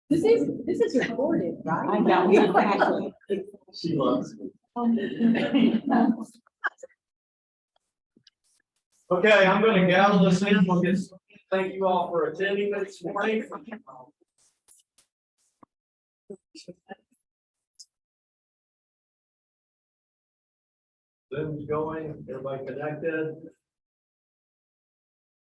This is recorded, right? I know, exactly. She loves it. Okay, I'm gonna gavel this in. We'll get, thank you all for attending this morning. Zoom's going, everybody connected?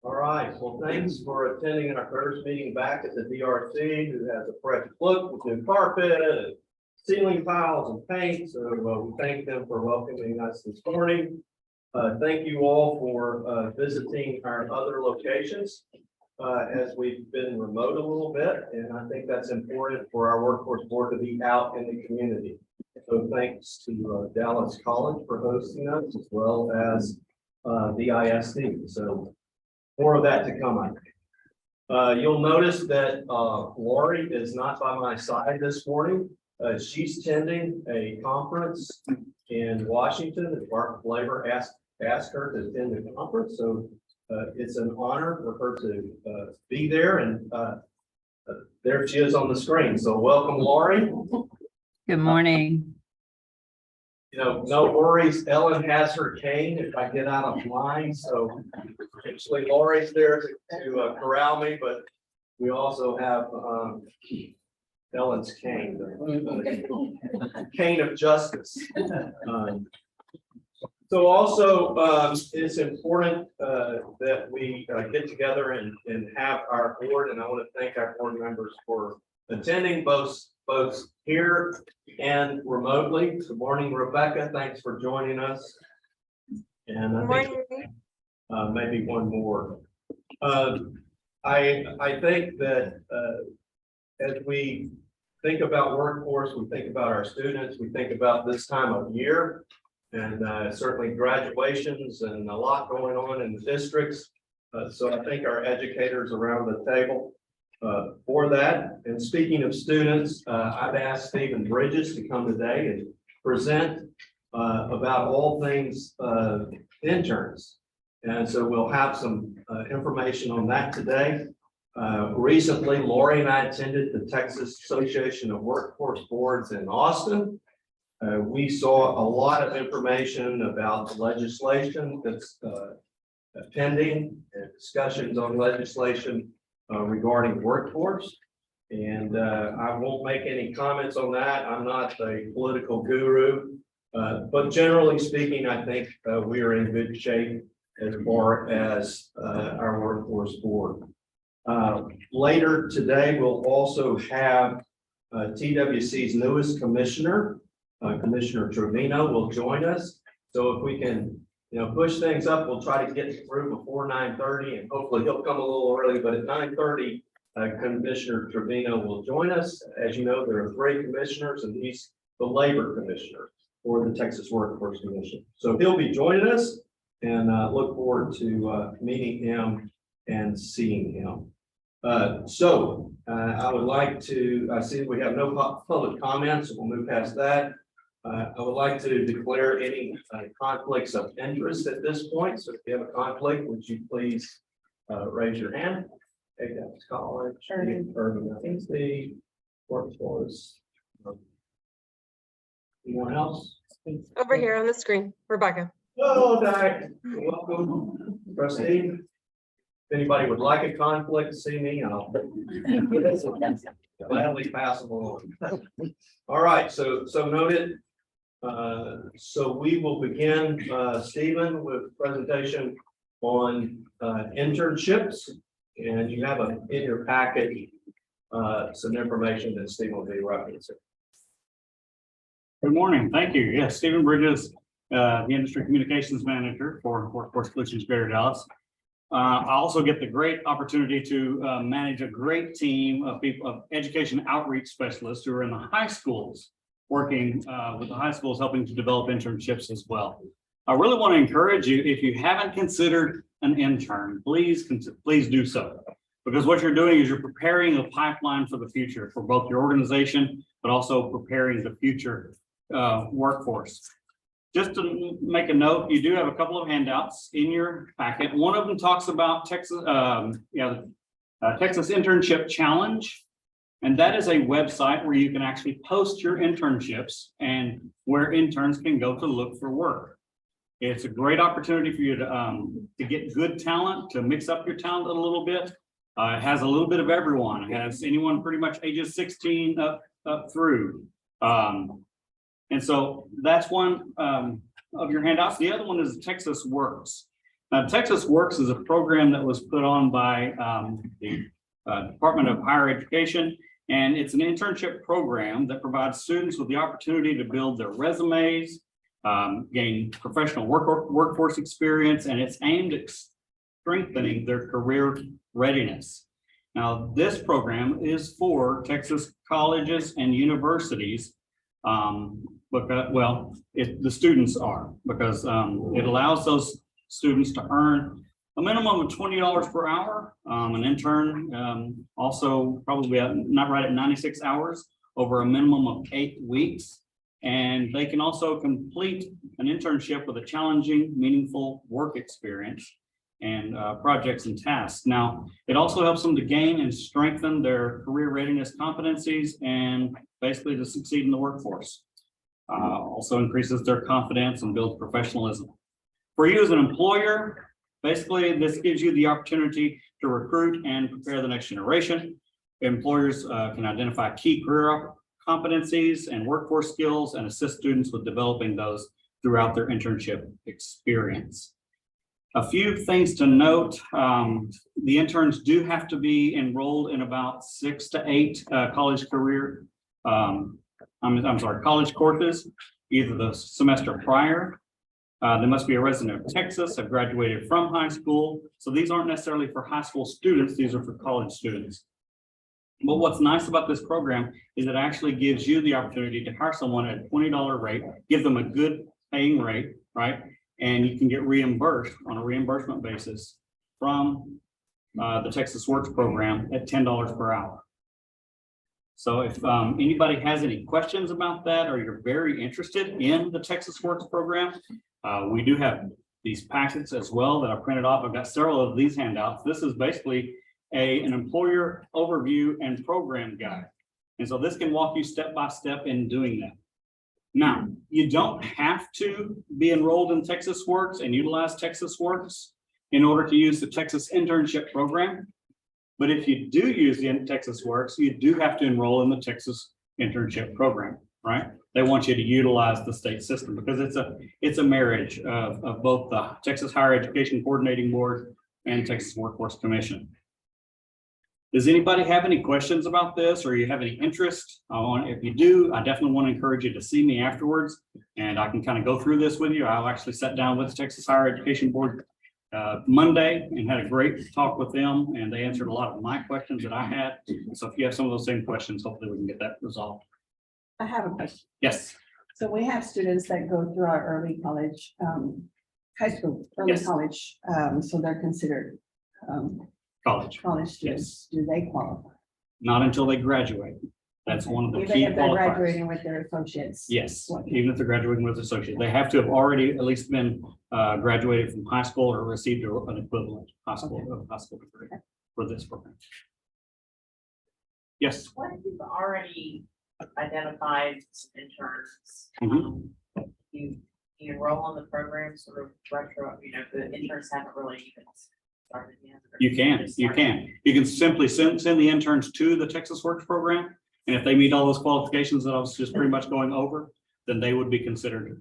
All right, well, thanks for attending our first meeting back at the DRC, who has a fresh look with new carpet, and ceiling tiles and paint. So we thank them for welcoming us this morning. Thank you all for visiting our other locations as we've been remote a little bit. And I think that's important for our workforce board to be out in the community. So thanks to Dallas College for hosting us, as well as the ISD. So more of that to come, I think. You'll notice that Lori is not by my side this morning. She's attending a conference in Washington. The Department of Labor asked her to attend the conference. So it's an honor for her to be there. And there she is on the screen. So welcome, Lori. Good morning. You know, no worries. Ellen has her cane if I get out of line. So actually Lori's there to corral me, but we also have Ellen's cane, the cane of justice. So also it's important that we get together and have our board, and I want to thank our board members for attending both here and remotely. Good morning, Rebecca. Thanks for joining us. And I think maybe one more. I think that as we think about workforce, we think about our students, we think about this time of year, and certainly graduations and a lot going on in the districts. So I think our educators around the table for that. And speaking of students, I've asked Stephen Bridges to come today and present about all things interns. And so we'll have some information on that today. Recently, Lori and I attended the Texas Association of Workforce Boards in Austin. We saw a lot of information about the legislation that's pending and discussions on legislation regarding workforce. And I won't make any comments on that. I'm not a political guru, but generally speaking, I think we are in good shape as far as our workforce board. Later today, we'll also have TWC's newest commissioner, Commissioner Trevino, will join us. So if we can, push things up, we'll try to get through before 9:30, and hopefully he'll come a little early. But at 9:30, Commissioner Trevino will join us. As you know, there are 3 commissioners, and he's the labor commissioner for the Texas Workforce Commission. So he'll be joining us, and look forward to meeting him and seeing him. I would like to, I see we have no public comments, so we'll move past that. I would like to declare any conflicts of interest at this point. So if you have a conflict, would you please raise your hand? That's College, Urban ISD, Workforce. Anyone else? Over here on the screen, Rebecca. Hello, Dick. Welcome, trustee. If anybody would like a conflict, see me, I'll gladly pass them along. All right, so noted. So we will begin, Stephen, with presentation on internships, and you have in your packet some information that Stephen will be referencing. Good morning. Thank you. Yes, Stephen Bridges, the Industry Communications Manager for Workforce Solutions Greater Dallas. I also get the great opportunity to manage a great team of people, of education outreach specialists who are in the high schools, working with the high schools, helping to develop internships as well. I really want to encourage you, if you haven't considered an intern, please do so. Because what you're doing is you're preparing a pipeline for the future for both your organization, but also preparing the future workforce. Just to make a note, you do have a couple of handouts in your packet. One of them talks about Texas Internship Challenge. And that is a website where you can actually post your internships and where interns can go to look for work. It's a great opportunity for you to get good talent, to mix up your talent a little bit. It has a little bit of everyone. It has anyone pretty much ages 16 up through. And so that's one of your handouts. The other one is Texas Works. Now, Texas Works is a program that was put on by the Department of Higher Education, and it's an internship program that provides students with the opportunity to build their resumes, gain professional workforce experience, and it's aimed at strengthening their career readiness. Now, this program is for Texas colleges and universities, the students are, because it allows those students to earn a minimum of $20 per hour. An intern also probably not right at 96 hours over a minimum of 8 weeks. And they can also complete an internship with a challenging, meaningful work experience and projects and tasks. Now, it also helps them to gain and strengthen their career readiness competencies and basically to succeed in the workforce. Also increases their confidence and builds professionalism. For you as an employer, basically this gives you the opportunity to recruit and prepare the next generation. Employers can identify key career competencies and workforce skills and assist students with developing those throughout their internship experience. A few things to note, the interns do have to be enrolled in about 6 to 8 college courses, either the semester prior. They must be a resident of Texas, have graduated from high school. So these aren't necessarily for high school students, these are for college students. But what's nice about this program is it actually gives you the opportunity to hire someone at a $20 rate, give them a good paying rate, right? And you can get reimbursed on a reimbursement basis from the Texas Works program at $10 per hour. So if anybody has any questions about that, or you're very interested in the Texas Works program, we do have these packets as well that I printed off. I've got several of these handouts. This is basically an employer overview and program guide. And so this can walk you step by step in doing that. Now, you don't have to be enrolled in Texas Works and utilize Texas Works in order to use the Texas internship program. But if you do use the Texas Works, you do have to enroll in the Texas internship program, right? They want you to utilize the state system because it's a marriage of both the Texas Higher Education Coordinating Board and Texas Workforce Commission. Does anybody have any questions about this, or you have any interest? If you do, I definitely want to encourage you to see me afterwards, and I can kind of go through this with you. I'll actually sat down with the Texas Higher Education Board Monday and had a great talk with them, and they answered a lot of my questions that I had. So if you have some of those same questions, hopefully we can get that resolved. I have a question. Yes. So we have students that go through our early college, high school, early Yes. college, so they're considered College. college students. Do they qualify? Not until they graduate. That's one of the Even key if they're qualifiers. graduating with their associates? Yes, even if they're graduating with associate, they have to have already at least been graduated from high school or received an equivalent high school degree for this program. Yes. What if you've already identified some interns? Mhm. You enroll on the program sort of retro, the interns haven't really even started yet. You can simply send the interns to the Texas Works program. And if they meet all those qualifications that I was just pretty much going over, then they would be considered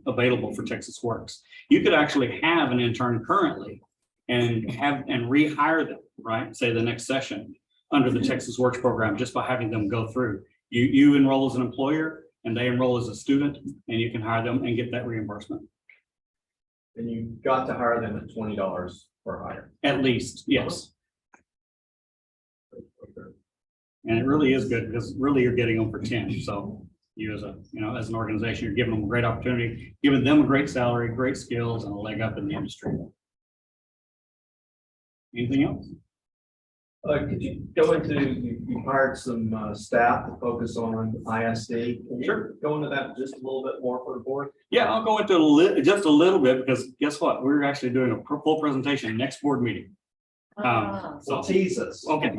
available for Texas Works. You could actually have an intern currently and rehire them, right? Say the next session under the Texas Works program, just by having them go through. You enroll as an employer and they enroll as a student, and you can hire them and get that reimbursement. And you got to hire them at $20 per hire. At least, yes. And it really is good because really you're getting them for 10. So you as as an organization, you're giving them a great opportunity, giving them a great salary, great skills, and a leg up in the industry. Anything else? Could you go into, you hired some staff to focus on ISD? Can you Sure. go into that just a little bit more for the board? Yeah, I'll go into just a little bit because guess what? We're actually doing a full presentation next board meeting. Ah. So Tease us. okay.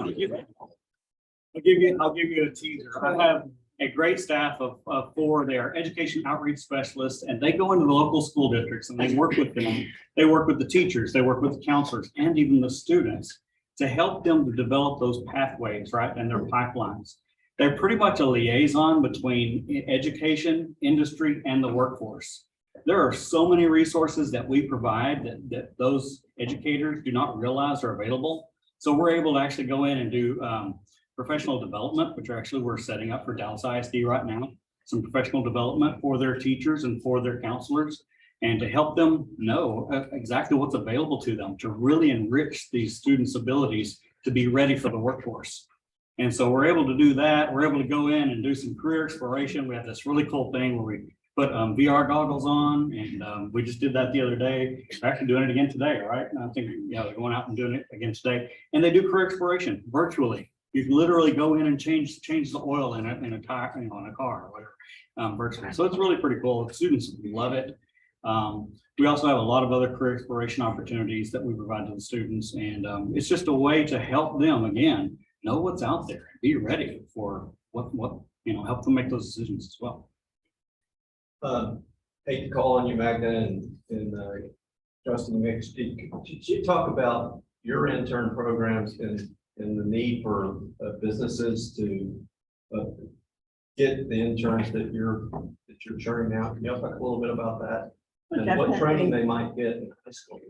I'll give you a teaser. I have a great staff of 4. They are education outreach specialists, and they go into the local school districts and they work with them. They work with the teachers, they work with the counselors and even the students to help them to develop those pathways, right, and their pipelines. They're pretty much a liaison between education, industry, and the workforce. There are so many resources that we provide that those educators do not realize are available. So we're able to actually go in and do professional development, which actually we're setting up for Dallas ISD right now, some professional development for their teachers and for their counselors, and to help them know exactly what's available to them to really enrich these students' abilities to be ready for the workforce. And so we're able to do that. We're able to go in and do some career exploration. We have this really cool thing where we put VR goggles on, and we just did that the other day. We're actually doing it again today, right? And I think, they're going out and doing it again today. And they do career exploration virtually. You can literally go in and change the oil in a tire, on a car or whatever, virtually. So it's really pretty cool. The students love it. We also have a lot of other career exploration opportunities that we provide to the students, and it's just a way to help them, again, know what's out there, be ready for what help them make those decisions as well. Hate to call on you, Magda, and Justin Mix. Could you talk about your intern programs and the need for businesses to get the interns that you're churning out? Can you talk a little bit about that? And what training they might get in high school?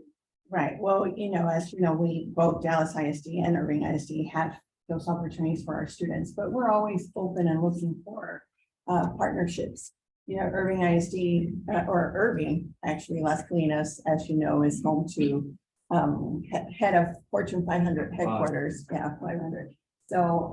Right, well, as you know, we both Dallas ISD and Irving ISD have those opportunities for our students, but we're always open and looking for partnerships. Irving ISD or Irving, actually, Las Colinas, as you know, is home to head of Fortune 500 headquarters. Yeah, 500. So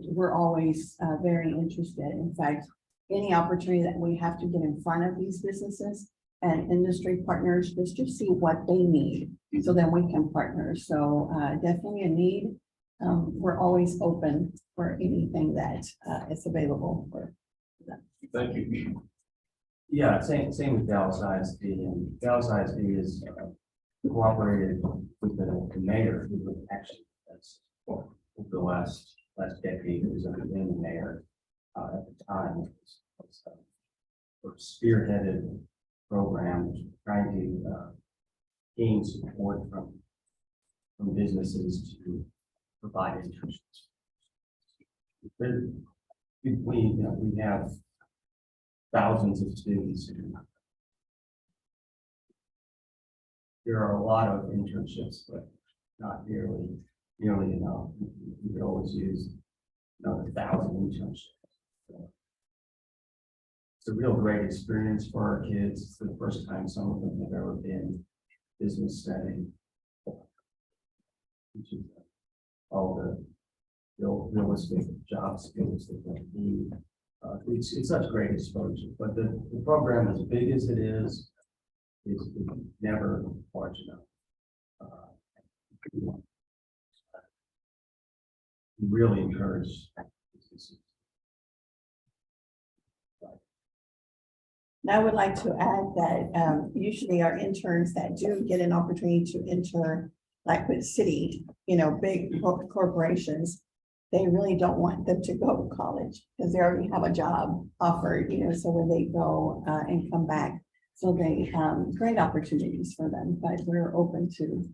we're always very interested. In fact, any opportunity that we have to get in front of these businesses and industry partners, just to see what they need, so then we can partner. So definitely a need. We're always open for anything that is available for them. Thank you. Yeah, same with Dallas ISD, and Dallas ISD is cooperated with the mayor, who actually, that's for the last decade, who was under the mayor at the time. It was a spearheaded program trying to gain support from businesses to provide internships. We have thousands of students. There are a lot of internships, but not nearly enough. We could always use another 1,000 internships. So it's a real great experience for our kids. It's the first time some of them have ever been business setting. All the realistic job skills that they need. It's such great exposure, but the program, as big as it is never large enough. Really encourage businesses. And I would like to add that usually our interns that do get an opportunity to enter, like with city, big corporations, they really don't want them to go to college because they already have a job offered, so when they go and come back, so they great opportunities for them, but we're open to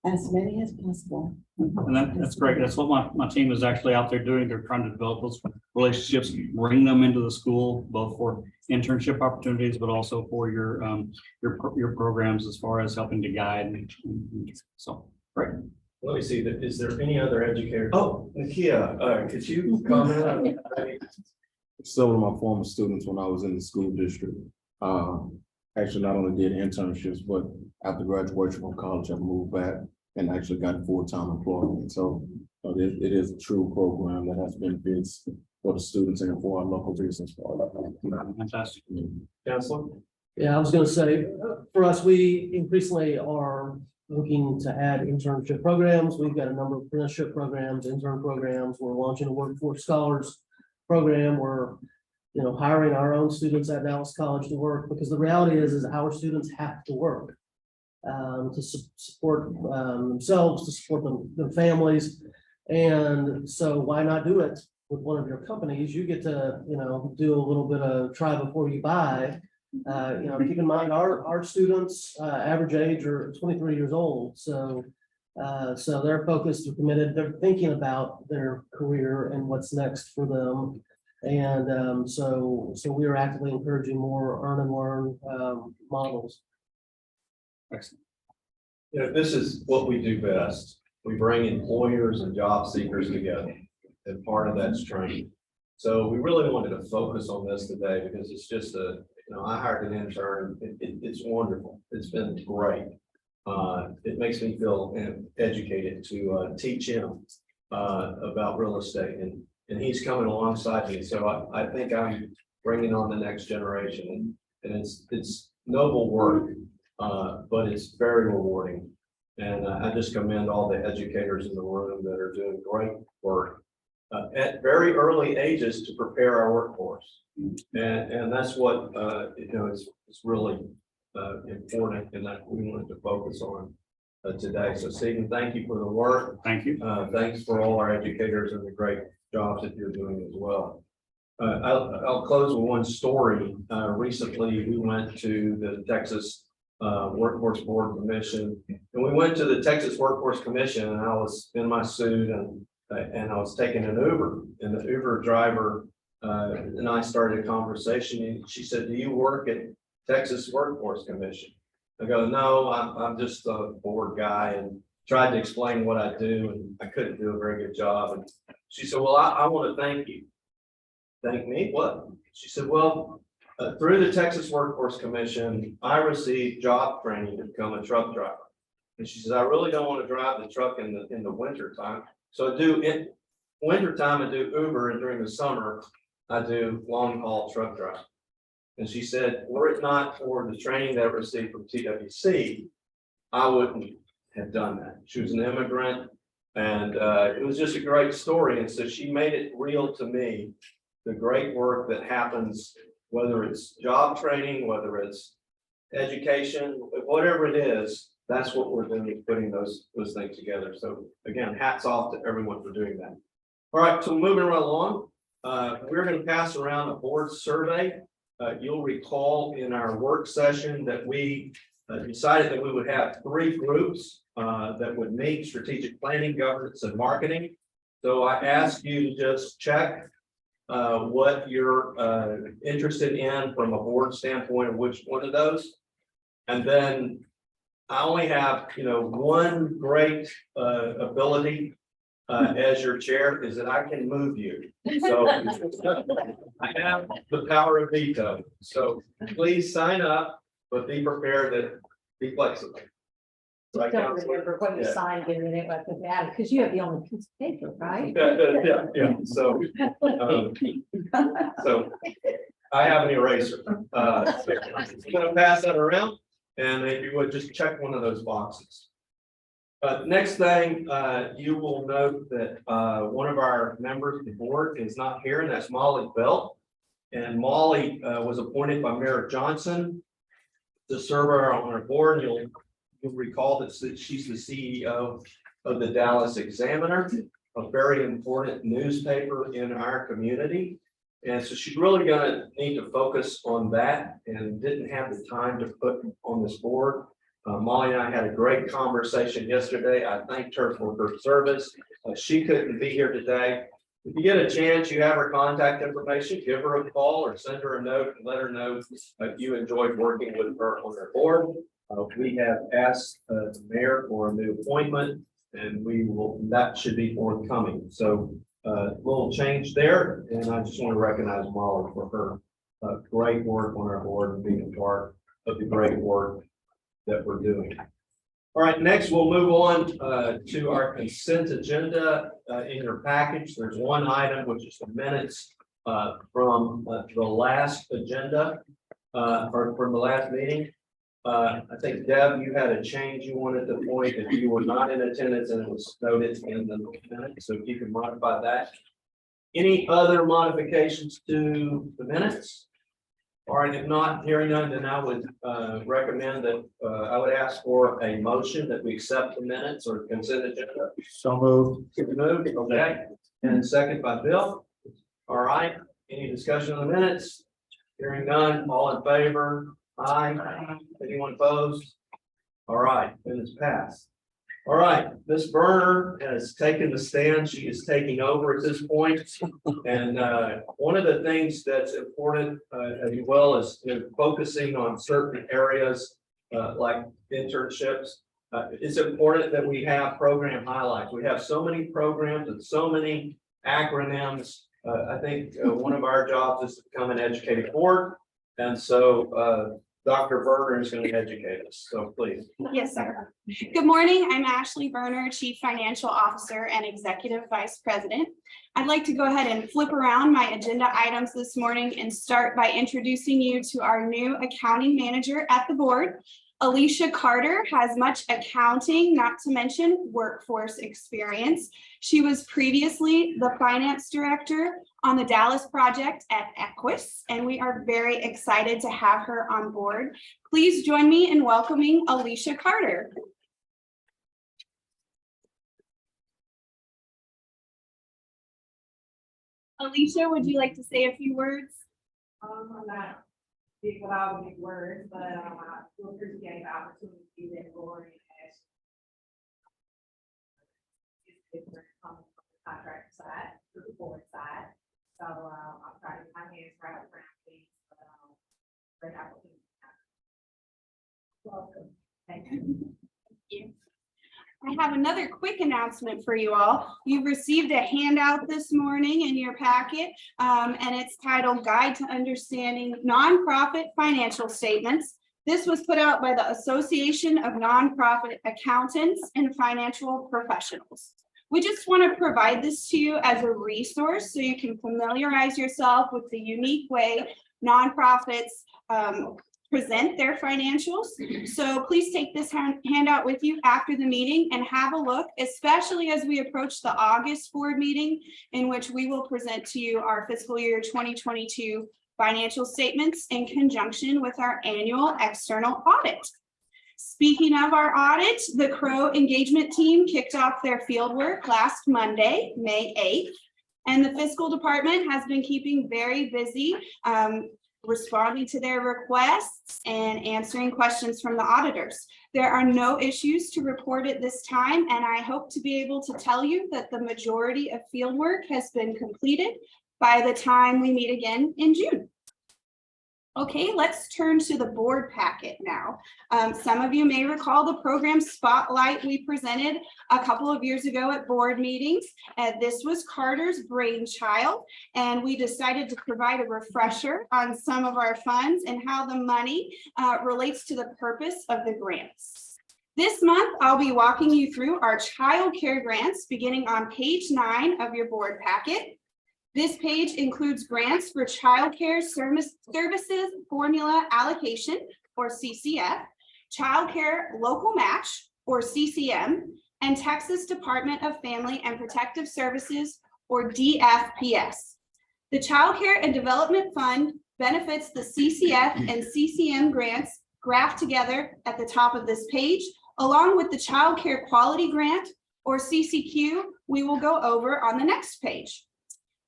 as many as possible. And that's great. That's what my team is actually out there doing. They're trying to develop those relationships, bring them into the school, both for internship opportunities, but also for your programs as far as helping to guide. So, great. Let me see, is there any other educator? Oh, Nakia, could you comment on that? Some of my former students when I was in the school district, actually not only did internships, but after graduation from college, I moved back and actually got full-time employment. So it is a true program that has benefits for the students and for our local business. Fantastic. Counselor? Yeah, I was gonna say, for us, we increasingly are looking to add internship programs. We've got a number of apprenticeship programs, intern programs. We're launching a workforce scholars program. We're, hiring our own students at Dallas College to work, because the reality is our students have to work to support themselves, to support their families. And so why not do it with one of your companies? You get to, do a little bit of try before you buy. Keep in mind, our students, average age are 23 years old, so they're focused, they're committed, they're thinking about their career and what's next for them. And so we are actively encouraging more earn and learn models. Excellent. This is what we do best. We bring employers and job seekers together, and part of that's training. So we really wanted to focus on this today because it's just I hired an intern. It's wonderful. It's been great. It makes me feel educated to teach him about real estate, and he's coming alongside me. So I think I'm bringing on the next generation, and it's noble work, but it's very rewarding. And I just commend all the educators in the room that are doing great work at very early ages to prepare our workforce. And that's what, it's really important and that we wanted to focus on today. So Stephen, thank you for the work. Thank you. Thanks for all our educators and the great jobs that you're doing as well. I'll close with one story. Recently, we went to the Texas Workforce Board Commission, and we went to the Texas Workforce Commission, and I was in my suit and I was taking an Uber, and the Uber driver and I started a conversation. And she said, "Do you work at Texas Workforce Commission?" I go, "No, I'm just a board guy," and tried to explain what I do, and I couldn't do a very good job. And she said, "Well, I want to thank you." "Thank me? What?" She said, "Well, through the Texas Workforce Commission, I received job training to become a truck driver." And she says, "I really don't want to drive the truck in the winter time. So I do in winter time, I do Uber, and during the summer, I do long haul truck driving." And she said, "Were it not for the training that I received from TWC, I wouldn't have done that." She was an immigrant, and it was just a great story. And so she made it real to me, the great work that happens, whether it's job training, whether it's education, whatever it is, that's what we're doing, putting those things together. So again, hats off to everyone for doing that. All right, so moving right along, we're going to pass around a board survey. You'll recall in our work session that we decided that we would have 3 groups that would meet: strategic planning, governance, and marketing. So I asked you to just check what you're interested in from a board standpoint of which one of those. And then I only have, one great ability as your chair, is that I can move you. So I have the power of veto. So please sign up, but be prepared to be flexible. Right, Don't Counselor? remember what you Yeah. signed in it with that, because you have the only piece of paper, right? Yeah. So I have an eraser. So I'm gonna pass that around, and if you would just check one of those boxes. Next thing, you will note that one of our members of the board is not here, and that's Molly Bell. And Molly was appointed by Mayor Johnson to serve on our board. You'll recall that she's the CEO of the Dallas Examiner, a very important newspaper in our community. And so she's really gonna need to focus on that, and didn't have the time to put on this board. Molly and I had a great conversation yesterday. I thanked her for her service. She couldn't be here today. If you get a chance, you have her contact information, give her a call or send her a note and let her know that you enjoyed working with her on our board. We have asked the mayor for a new appointment, and that should be forthcoming. So little change there, and I just want to recognize Molly for her great work on our board and being a part of the great work that we're doing. All right, next we'll move on to our consent agenda. In your package, there's one item, which is the minutes from the last agenda or from the last meeting. I think Deb, you had a change you wanted to point if you were not in attendance, and it was noted in the minutes, so if you can modify that. Any other modifications to the minutes? All right, if not, hearing none, then I would recommend that I would ask for a motion that we accept the minutes or consent agenda. So moved. Moved, okay, and second by Bill. All right, any discussion on the minutes? Hearing none, all in favor? Aye. Anyone opposed? All right, minutes passed. All right, Ms. Berner has taken the stand. She is taking over at this point. And one of the things that's important as well is focusing on certain areas like internships. It's important that we have program highlights. We have so many programs and so many acronyms. I think one of our jobs is to become an educated board. And so Dr. Berner is going to educate us. So please. Yes, sir. Good morning. I'm Ashley Berner, Chief Financial Officer and Executive Vice President. I'd like to go ahead and flip around my agenda items this morning and start by introducing you to our new accounting manager at the board. Alicia Carter has much accounting, not to mention workforce experience. She was previously the finance director on the Dallas project at Equus, and we are very excited to have her on board. Please join me in welcoming Alicia Carter. Alicia, would you like to say a few words? I'm not big with all the big words, but I do appreciate the opportunity that Lori has. It's different coming from the contract side to the board side. So I'm trying to get my hands right around things, but great opportunity. Welcome. Thank you. Thank you. I have another quick announcement for you all. You received a handout this morning in your packet, and it's titled Guide to Understanding Nonprofit Financial Statements. This was put out by the Association of Nonprofit Accountants and Financial Professionals. We just want to provide this to you as a resource so you can familiarize yourself with the unique way nonprofits present their financials. So please take this handout with you after the meeting and have a look, especially as we approach the August board meeting, in which we will present to you our fiscal year 2022 financial statements in conjunction with our annual external audit. Speaking of our audit, the Crow engagement team kicked off their field work last Monday, May 8th, and the fiscal department has been keeping very busy responding to their requests and answering questions from the auditors. There are no issues to report at this time, and I hope to be able to tell you that the majority of field work has been completed by the time we meet again in June. Okay, let's turn to the board packet now. Some of you may recall the program spotlight we presented a couple of years ago at board meetings. This was Carter's brainchild, and we decided to provide a refresher on some of our funds and how the money relates to the purpose of the grants. This month, I'll be walking you through our child care grants beginning on page 9 of your board packet. This page includes grants for Child Care Services Formula Allocation, or CCF, Child Care Local Match, or CCM, and Texas Department of Family and Protective Services, or DFPS. The Child Care and Development Fund benefits the CCF and CCM grants graphed together at the top of this page, along with the Child Care Quality Grant, or CCQ, we will go over on the next page.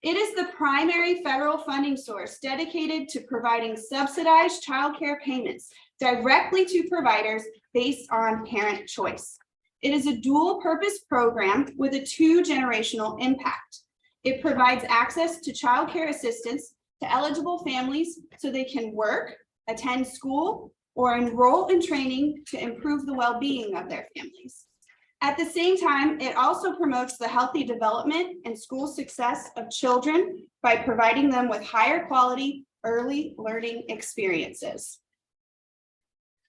It is the primary federal funding source dedicated to providing subsidized child care payments directly to providers based on parent choice. It is a dual purpose program with a 2-generational impact. It provides access to child care assistance to eligible families so they can work, attend school, or enroll in training to improve the well-being of their families. At the same time, it also promotes the healthy development and school success of children by providing them with higher quality early learning experiences.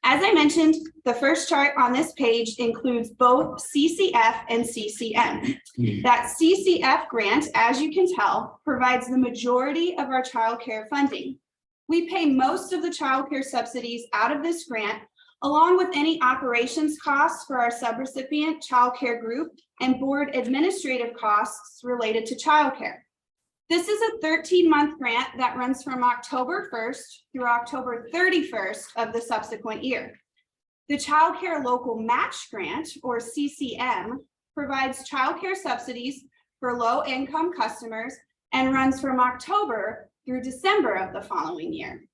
As I mentioned, the first chart on this page includes both CCF and CCM. That CCF grant, as you can tell, provides the majority of our child care funding. We pay most of the child care subsidies out of this grant, along with any operations costs for our subrecipient child care group and board administrative costs related to child care. This is a 13-month grant that runs from October 1st through October 31st of the subsequent year. The Child Care Local Match Grant, or CCM, provides childcare subsidies for low-income customers and runs from October through December of the following year.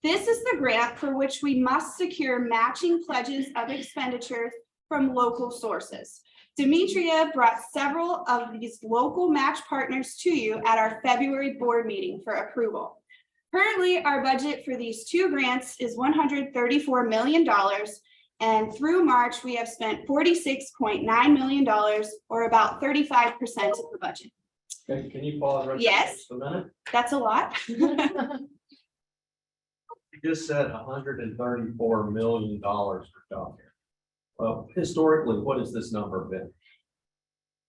This is the grant for which we must secure matching pledges of expenditures from local sources. Demetria brought several of these local match partners to you at our February board meeting for approval. Currently, our budget for these two grants is $134 million. And through March, we have spent $46.9 million, or about 35% of the budget. Can you pause right there Yes. just a minute? That's a lot. You just said $134 million for childcare. Well, historically, what has this number been?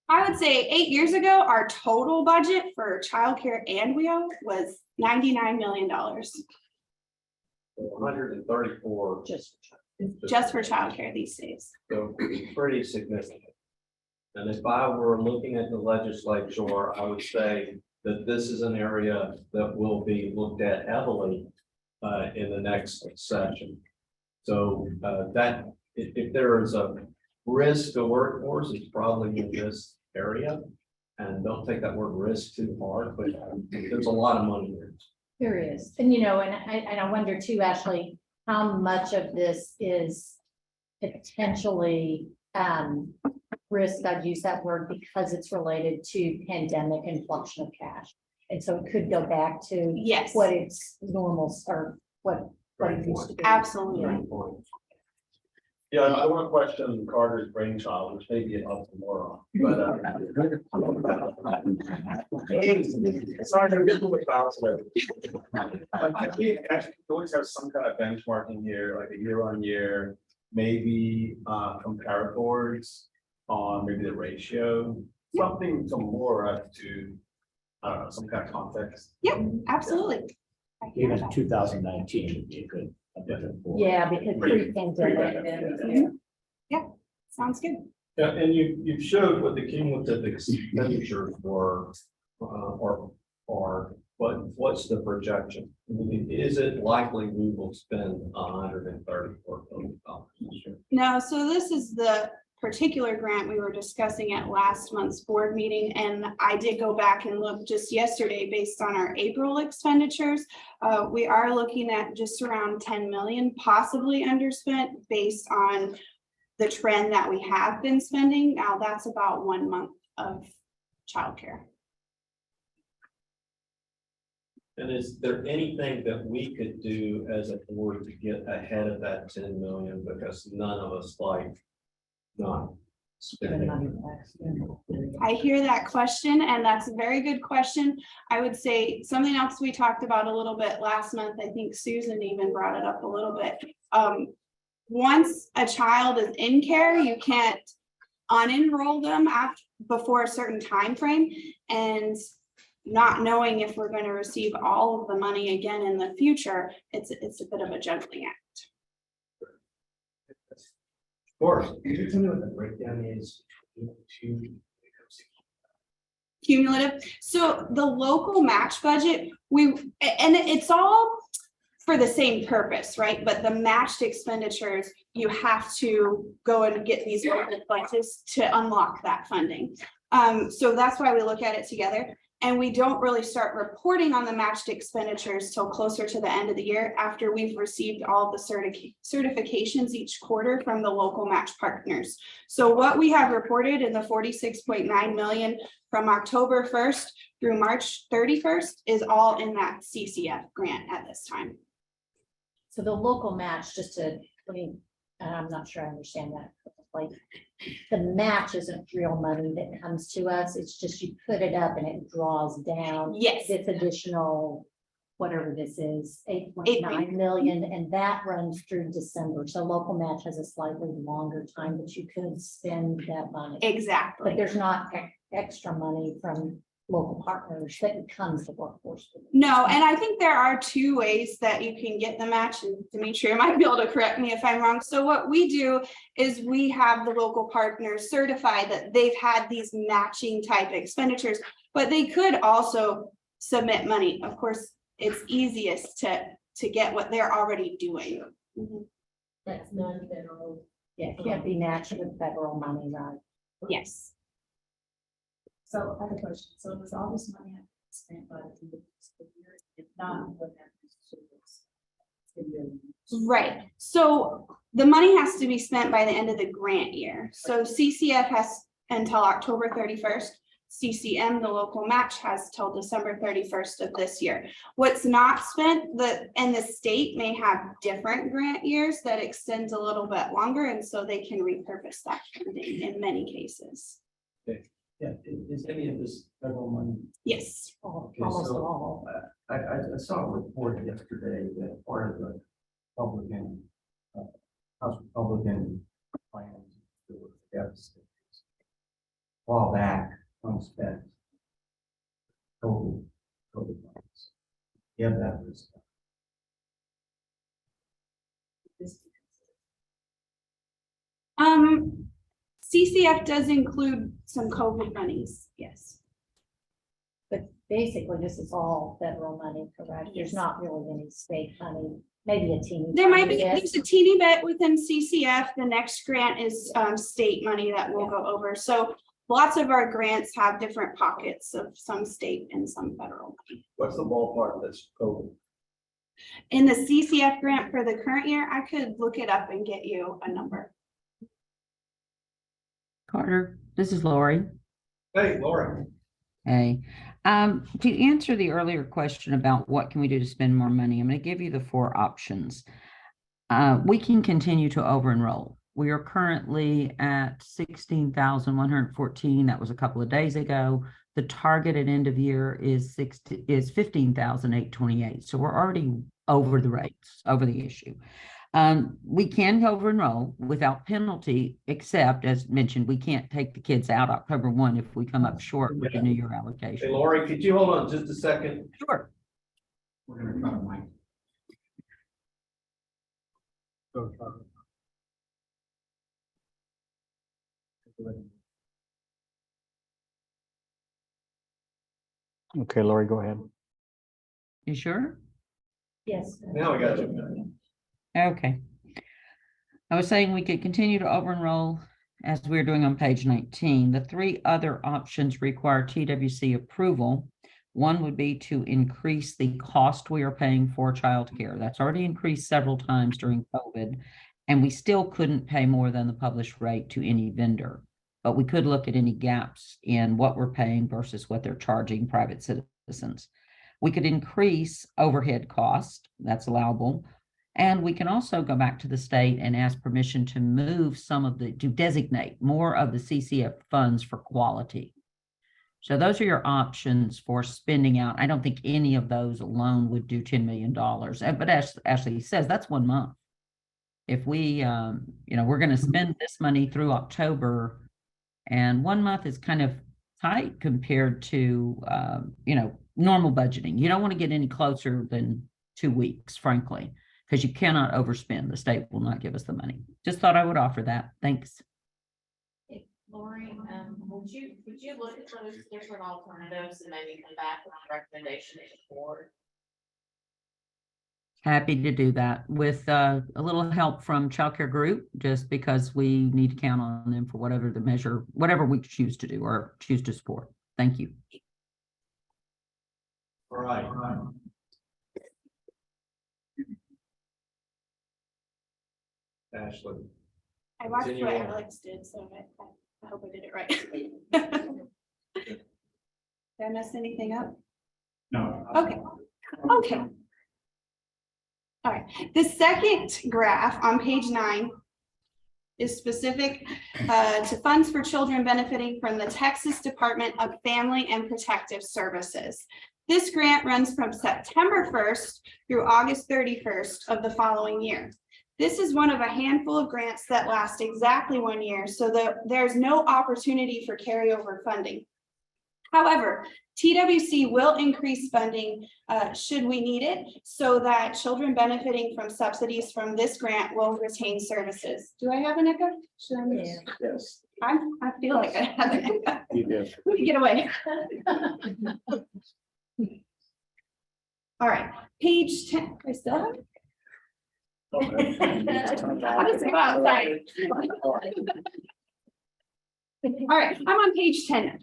I would say 8 years ago, our total budget for childcare and WIO was $99 million $134. just for childcare these days. So pretty significant. And if I were looking at the legislature, I would say that this is an area that will be looked at heavily in the next session. So that if there is a risk to workforce, it's probably in this area. And don't take that word risk too hard, but there's a lot of money there. There is, and and I wonder too, Ashley, how much of this is potentially risk, I'd use that word because it's related to pandemic influx of cash. And so it could go back to Yes, what it's normal or what it used to be. absolutely. Yeah, I want to question Carter's brainchild, which may be an oxymoron, but it's not going to get too balance. I think actually you always have some kind of benchmarking here, like a year on year, maybe comparators on maybe the ratio, something to more as to, I don't know, some kind of context. Yeah, absolutely. I hear Even that. 2019 would be a good. Yeah, because pre-pandemic. Sounds good. Yeah, and you showed what the cumulative expenditures were, or what's the projection? I mean, is it likely we will spend $134 million this year? No, so this is the particular grant we were discussing at last month's board meeting, and I did go back and look just yesterday based on our April expenditures. We are looking at just around 10 million, possibly underspent based on the trend that we have been spending. Now that's about 1 month of childcare. And is there anything that we could do as a board to get ahead of that 10 million? Because none of us like not spending. I hear that question, and that's a very good question. I would say something else we talked about a little bit last month. I think Susan even brought it up a little bit. Once a child is in care, you can't unenroll them before a certain time frame, and not knowing if we're going to receive all of the money again in the future, it's a bit of a juggling act. Of course. Can you tell me what the breakdown is between the two? Cumulative. So the local match budget, and it's all for the same purpose, right? But the matched expenditures, you have to go and get these local budgets to unlock that funding. So that's why we look at it together. And we don't really start reporting on the matched expenditures till closer to the end of the year after we've received all the certifications each quarter from the local match partners. So what we have reported in the 46.9 million from October 1st through March 31st is all in that CCF grant at this time. So the local match, just to, I'm not sure I understand that. Like, the match isn't real money that comes to us. It's just you put it up and it draws down. Yes. This additional, whatever this is, 8.9 million, and that runs through December. So local match has a slightly longer time that you could spend that money. Exactly. But there's not extra money from local partners that becomes the workforce. No, and I think there are two ways that you can get the match, and Demetria might be able to correct me if I'm wrong. So what we do is we have the local partners certify that they've had these matching type expenditures, but they could also submit money. Of course, it's easiest to get what they're already doing. Mhm. That's non-federal. Yeah, it can't be matched with federal money, right? Yes. So I have a question. So does all this money have to be spent by the end of the school year? If not, what happens to this? Right, so the money has to be spent by the end of the grant year. So CCF has until October 31st. CCM, the local match, has till December 31st of this year. What's not spent, and the state may have different grant years that extends a little bit longer, and so they can repurpose that funding in many cases. Yeah, is any of this federal money? Yes. Okay, Almost so, all. I saw a report yesterday that part of the Republican, House Republican plans to deficit. A while back, unspent. COVID funds. Yeah, that was. CCF does include some COVID monies, yes. But basically, this is all federal money, correct? There's not really any state money, maybe a teeny. There might be, tiny bit. there's a teeny bit within CCF. The next grant is state money that we'll go over. So lots of our grants have different pockets of some state and some federal money. What's the ballpark that's COVID? In the CCF grant for the current year, I could look it up and get you a number. Carter, this is Lori. Hey, Laura. Hey, to answer the earlier question about what can we do to spend more money, I'm going to give you the 4 options. We can continue to over enroll. We are currently at 16,114. That was a couple of days ago. The target at end of year is 15,828. So we're already over the rates, over the issue. We can over enroll without penalty, except as mentioned, we can't take the kids out October 1 if we come up short with the new year Hey, allocation. Lori, could you hold on just a second? Sure. We're gonna try to mic. Okay, Lori, go ahead. You sure? Yes. Now I got you. Okay. I was saying we could continue to over enroll as we're doing on page 19. The 3 other options require TWC approval. One would be to increase the cost we are paying for childcare. That's already increased several times during COVID, and we still couldn't pay more than the published rate to any vendor. But we could look at any gaps in what we're paying versus what they're charging private citizens. We could increase overhead cost, that's allowable. And we can also go back to the state and ask permission to move to designate more of the CCF funds for quality. So those are your options for spending out. I don't think any of those alone would do $10 million. But as Ashley says, that's 1 month. If we, we're going to spend this money through October, and 1 month is kind of tight compared to, normal budgeting. You don't want to get any closer than 2 weeks, frankly, because you cannot overspend. The state will not give us the money. Just thought I would offer that. Thanks. Lori, would you look at those different alternatives and maybe come back with a recommendation to the board? Happy to do that with a little help from Child Care Group, just because we need to count on them for whatever we choose to do or choose to support. Thank you. All right. Ashley. I watched Continue what on. Alex did, so I hope I did it right. Did I mess anything up? No. Okay, okay. All right, the second graph on page 9 is specific to funds for children benefiting from the Texas Department of Family and Protective Services. This grant runs from September 1st through August 31st of the following year. This is one of a handful of grants that last exactly 1 year, so that there's no opportunity for carryover funding. However, TWC will increase funding should we need it, so that children benefiting from subsidies from this grant will retain services. Do I have an echo? Should I- Yes. I feel like I have an echo. Yes. Let me get away. All right, page 10. I still have it? I'll just go outside. All right, I'm on page 10.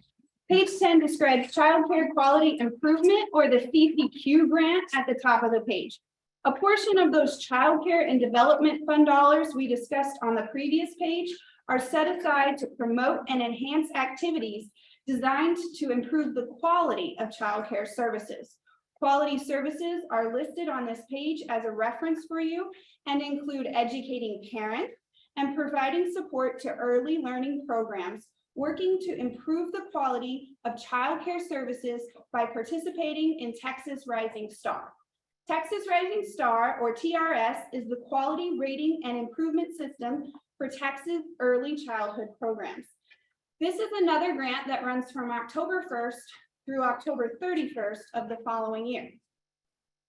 Page 10 describes childcare quality improvement, or the CPQ grant, at the top of the page. A portion of those childcare and development fund dollars we discussed on the previous page are set aside to promote and enhance activities designed to improve the quality of childcare services. Quality services are listed on this page as a reference for you and include educating parents and providing support to early learning programs, working to improve the quality of childcare services by participating in Texas Rising Star. Texas Rising Star, or TRS, is the quality rating and improvement system for Texas early childhood programs. This is another grant that runs from October 1st through October 31st of the following year.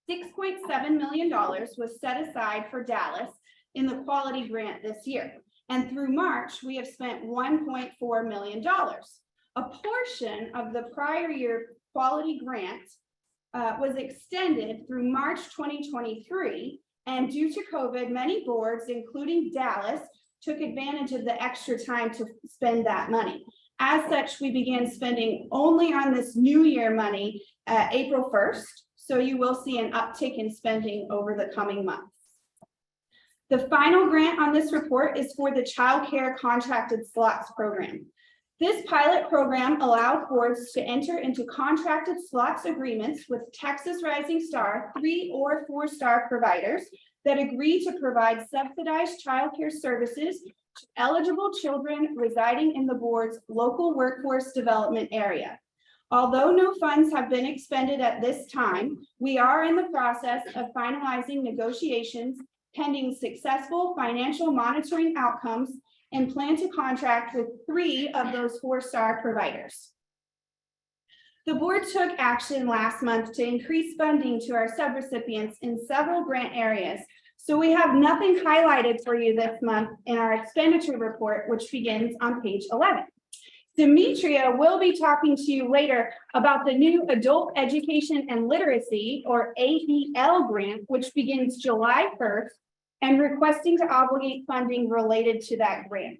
$6.7 million was set aside for Dallas in the quality grant this year. And through March, we have spent $1.4 million. A portion of the prior year quality grant was extended through March 2023. And due to COVID, many boards, including Dallas, took advantage of the extra time to spend that money. As such, we began spending only on this new year money April 1st. So you will see an uptick in spending over the coming months. The final grant on this report is for the Child Care Contracted Slots Program. This pilot program allows boards to enter into contracted slots agreements with Texas Rising Star 3- or 4-star providers that agree to provide subsidized childcare services to eligible children residing in the board's local workforce development area. Although no funds have been expended at this time, we are in the process of finalizing negotiations pending successful financial monitoring outcomes and plan to contract with 3 of those 4-star providers. The board took action last month to increase funding to our subrecipients in several grant areas. So we have nothing highlighted for you this month in our expenditure report, which begins on page 11. Demetria will be talking to you later about the new Adult Education and Literacy, or AEL grant, which begins July 1st, and requesting to obligate funding related to that grant.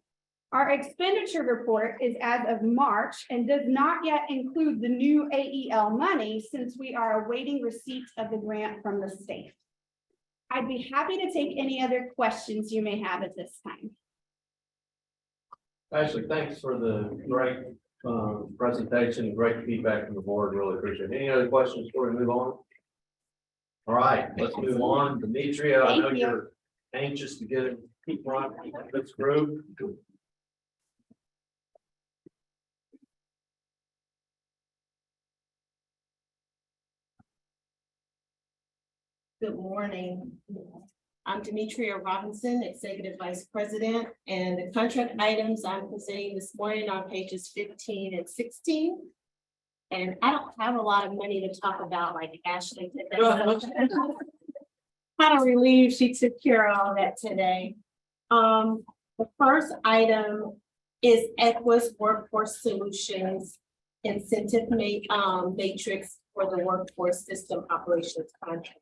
Our expenditure report is as of March and does not yet include the new AEL money, since we are awaiting receipt of the grant from the state. I'd be happy to take any other questions you may have at this time. Ashley, thanks for the great presentation, great feedback from the board. Really appreciate it. Any other questions before we move on? All right, let's move on. Demetria, I know Thank you. you're anxious to get it, keep running this group. Good morning. I'm Demetria Robinson, Executive Vice President, and the contract items I'm presenting this morning are pages 15 and 16. And I don't have a lot of money to talk about like Ashley did. Kind of relieved she took care of all that today. The first item is Equus Workforce Solutions Incentive Matrix for the Workforce System Operations Contract.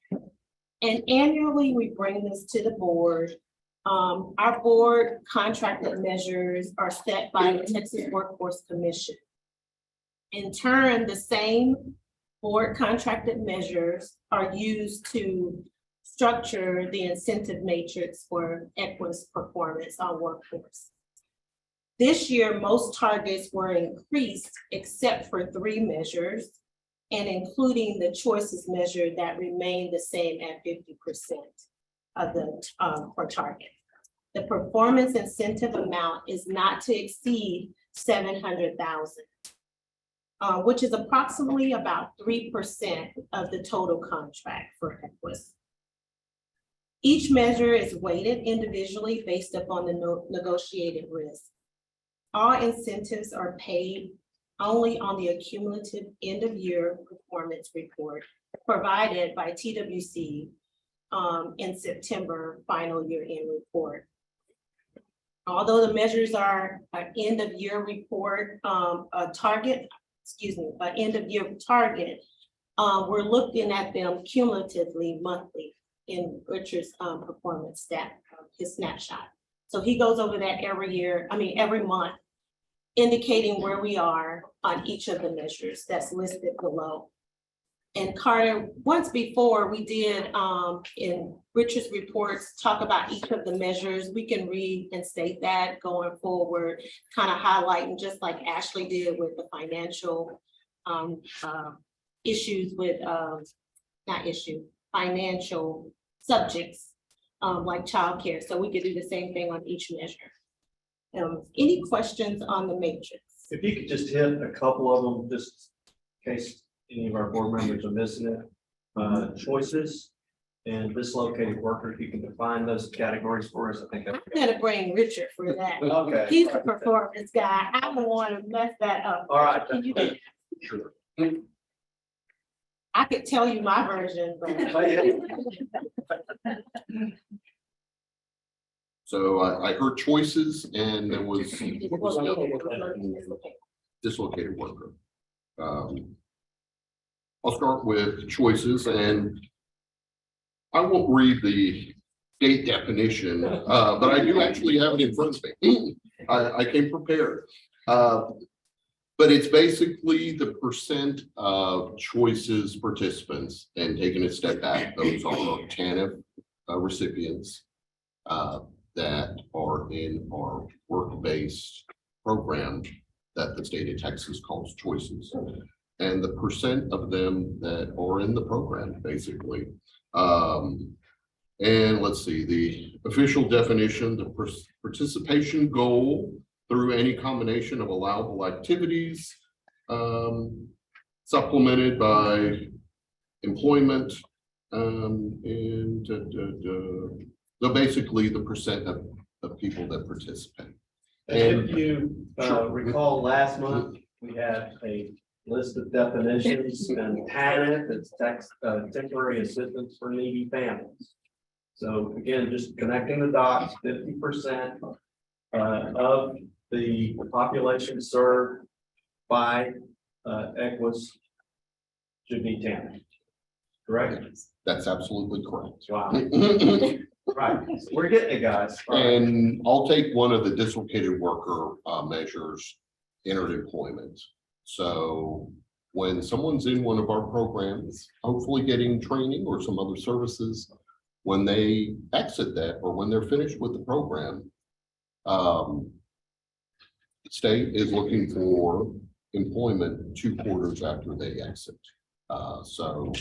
And annually, we bring this to the board. Our board contracted measures are set by the Texas Workforce Commission. In turn, the same board contracted measures are used to structure the incentive matrix for Equus performance on workforce. This year, most targets were increased except for 3 measures, and including the choices measure that remained the same at 50% of the per target. The performance incentive amount is not to exceed $700,000, which is approximately about 3% of the total contract for Equus. Each measure is weighted individually based upon the negotiated risk. All incentives are paid only on the accumulative end of year performance report provided by TWC in September final year end report. Although the measures are an end of year report, an end of year target, we're looking at them cumulatively monthly in Richard's performance stat, his snapshot. So he goes over that every month, indicating where we are on each of the measures that's listed below. And Carter, once before, we did in Richard's reports, talk about each of the measures. We can read and state that going forward, kind of highlighting, just like Ashley did with the financial issues with, financial subjects like childcare. So we could do the same thing on each measure. Any questions on the matrix? If you could just hit a couple of them, just in case any of our board members are missing it. Choices and dislocated worker, if you can define those categories for us, I think I'm that. gonna bring Richard for that. Okay. He's the performance guy. I don't want to mess that up. All right. Can you do- Sure. I could tell you my version, but. So I heard choices and there was what was the other one? Dislocated worker. I'll start with choices, and I won't read the state definition, but I do actually have it in front of me. I came prepared. But it's basically the percent of choices participants, and taking a step back, those are TANF recipients that are in our work-based program that the state of Texas calls choices. And the percent of them that are in the program, basically. And let's see, the official definition, the participation goal through any combination of allowable activities, supplemented by employment, and so basically the percent of people that participate. And if you recall last month, we had a list of definitions and TANF, it's temporary assistance for needy families. So again, just connecting the dots, 50% of the population served by EQUIS should be TANF. Correct? That's absolutely correct. Wow. Right, we're getting it, guys. All right. And I'll take one of the dislocated worker measures, entered employment. So when someone's in one of our programs, hopefully getting training or some other services, when they exit that or when they're finished with the program, the state is looking for employment 2 quarters after they exit. So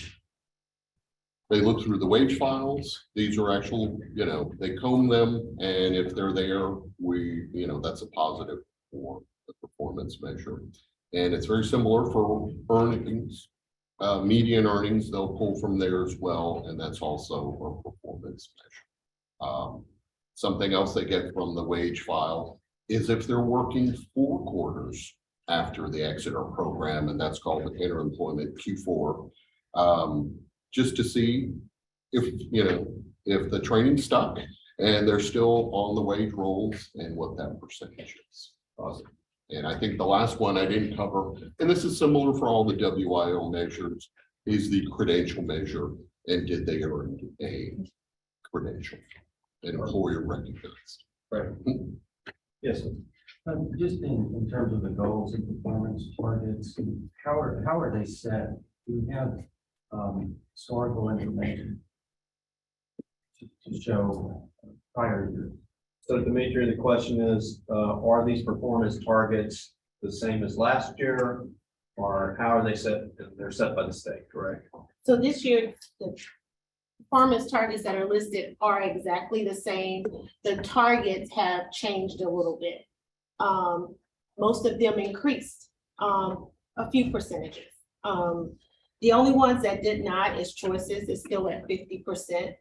they look through the wage files. These are actual, they comb them, and if they're there, that's a positive for the performance measure. And it's very similar for earnings, median earnings, they'll pull from there as well, and that's also a performance measure. Something else they get from the wage file is if they're working 4 quarters after the exit our program, and that's called the inter-employment Q4. Just to see if the training stuck and they're still on the wage rolls and what that percentage is. And I think the last one I didn't cover, and this is similar for all the WIO measures, is the credential measure. And did they earn a credential, an employer recognized? Right. Yes. Just in terms of the goals and performance targets, how are they set? Do we have historical information to show prior years? So Demetri, the question is, are these performance targets the same as last year? Or how are they set? They're set by the state, correct? So this year, the performance targets that are listed are exactly the same. The targets have changed a little bit. Most of them increased a few percentages. The only ones that did not is choices is still at 50%.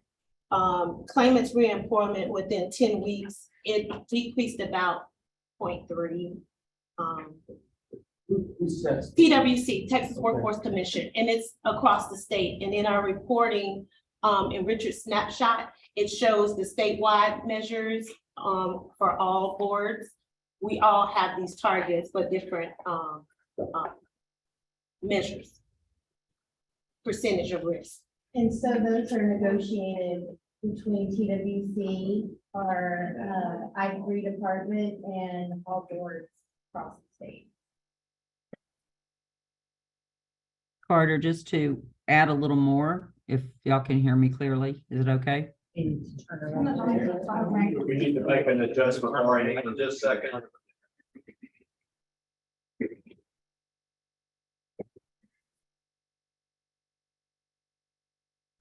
Claimants reemployment within 10 weeks, it decreased about 0.3. Who says? PWC, Texas Workforce Commission, and it's across the state. And in our reporting, in Richard's snapshot, it shows the statewide measures, for all boards. We all have these targets, but different, measures. Percentage of risk. And so those are negotiated between TWC, our I3 department, and all boards across the state. Carter, just to add a little more, if y'all can hear me clearly, is it okay? We need to make an adjustment, Lori, in just a second.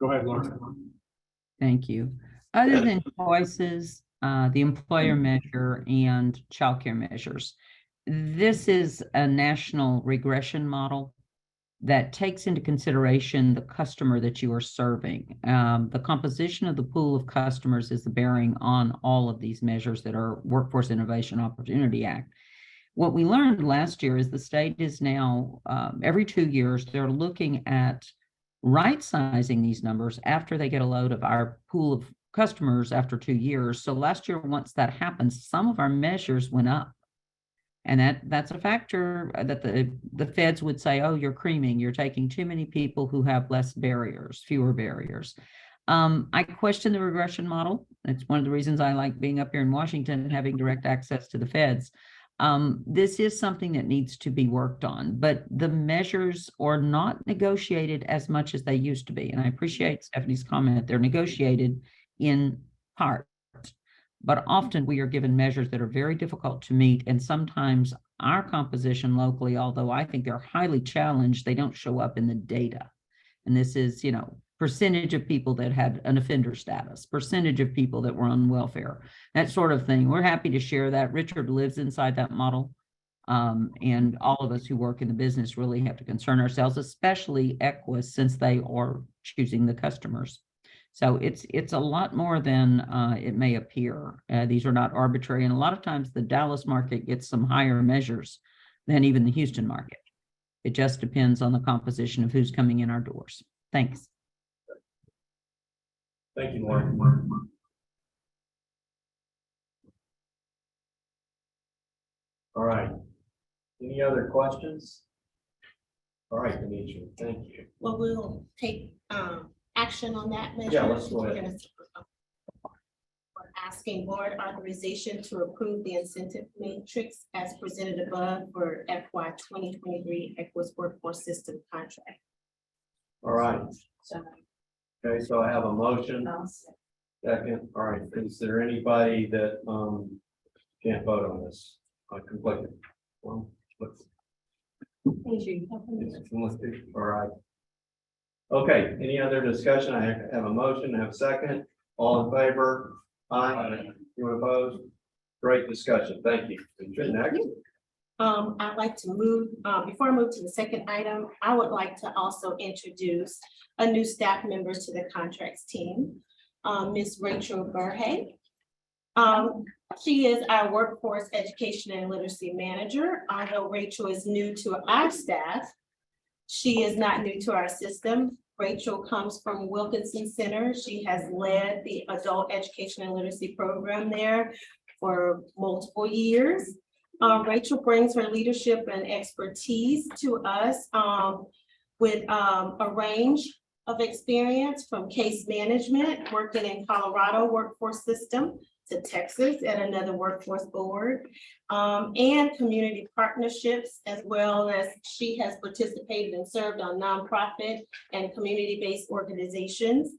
Go ahead, Lauren. Thank you. Other than choices, the employer measure and childcare measures, this is a national regression model that takes into consideration the customer that you are serving. The composition of the pool of customers is the bearing on all of these measures that are Workforce Innovation Opportunity Act. What we learned last year is the state is now, every 2 years, they're looking at right-sizing these numbers after they get a load of our pool of customers after 2 years. So last year, once that happened, some of our measures went up. And that's a factor that the feds would say, oh, you're creaming, you're taking too many people who have less barriers, fewer barriers. I question the regression model. It's one of the reasons I like being up here in Washington and having direct access to the feds. This is something that needs to be worked on, but the measures are not negotiated as much as they used to be. And I appreciate Stephanie's comment. They're negotiated in part. But often we are given measures that are very difficult to meet. And sometimes our composition locally, although I think they're highly challenged, they don't show up in the data. And this is, percentage of people that had an offender status, percentage of people that were on welfare, that sort of thing. We're happy to share that. Richard lives inside that model. And all of us who work in the business really have to concern ourselves, especially Equus, since they are choosing the customers. So it's a lot more than it may appear. These are not arbitrary. And a lot of times the Dallas market gets some higher measures than even the Houston market. It just depends on the composition of who's coming in our doors. Thanks. Thank you, Lori. All right. Any other questions? All right, Demetria, thank you. Well, we'll take, action on that measure. Yeah, let's go ahead. We're gonna- We're asking board authorization to approve the incentive matrix as presented above for FY 2023 Equus Workforce System contract. All right, So, okay, so I have a motion. Second, all right, is there anybody that can't vote on this? Conflicted? Well, let's. All right. Okay, any other discussion? I have a motion, I have a second. All in favor? Aye. You opposed? Great discussion. Thank you. Next. I'd like to move, before I move to the second item, I would like to also introduce a new staff member to the contracts team, Ms. Rachel Burhay. She is our Workforce Education and Literacy Manager. Although Rachel is new to our staff, she is not new to our system. Rachel comes from Wilkinson Center. She has led the adult education and literacy program there for multiple years. Rachel brings her leadership and expertise to us with a range of experience from case management, working in Colorado workforce system, to Texas at another workforce board, and community partnerships, as well as she has participated and served on nonprofit and community-based organizations.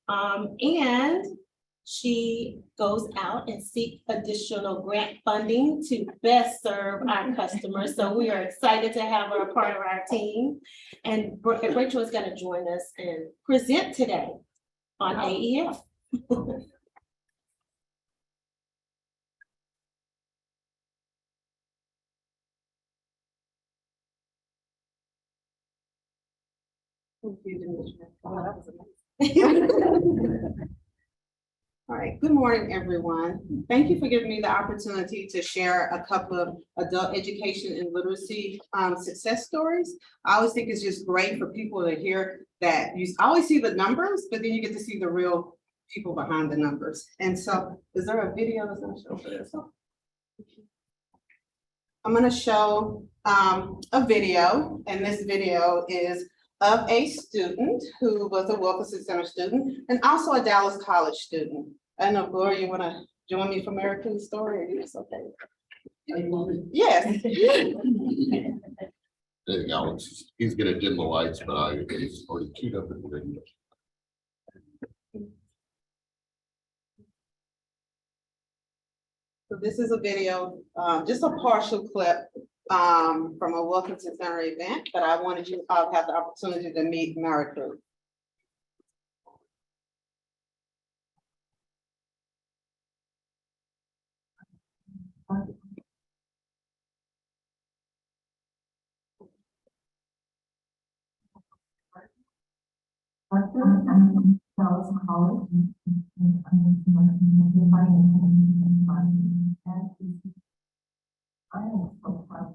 And she goes out and seeks additional grant funding to best serve our customers. So we are excited to have her a part of our team. And Rachel is going to join us and present today on AEF. All right, good morning, everyone. Thank you for giving me the opportunity to share a couple of adult education and literacy success stories. I always think it's just great for people to hear that you always see the numbers, but then you get to see the real people behind the numbers. And so, is there a video that's gonna show for this? I'm gonna show a video, and this video is of a student who was a Wilkinson Center student and also a Dallas College student. I know, Gloria, you wanna join me for American story, or it's okay? Yes. Hey, Alex, he's gonna dim the lights, but it's already queued up in the video. So this is a video, just a partial clip from a Wilkinson Center event, but I wanted you all to have the opportunity to meet Maricruz. Dallas College. I am so proud.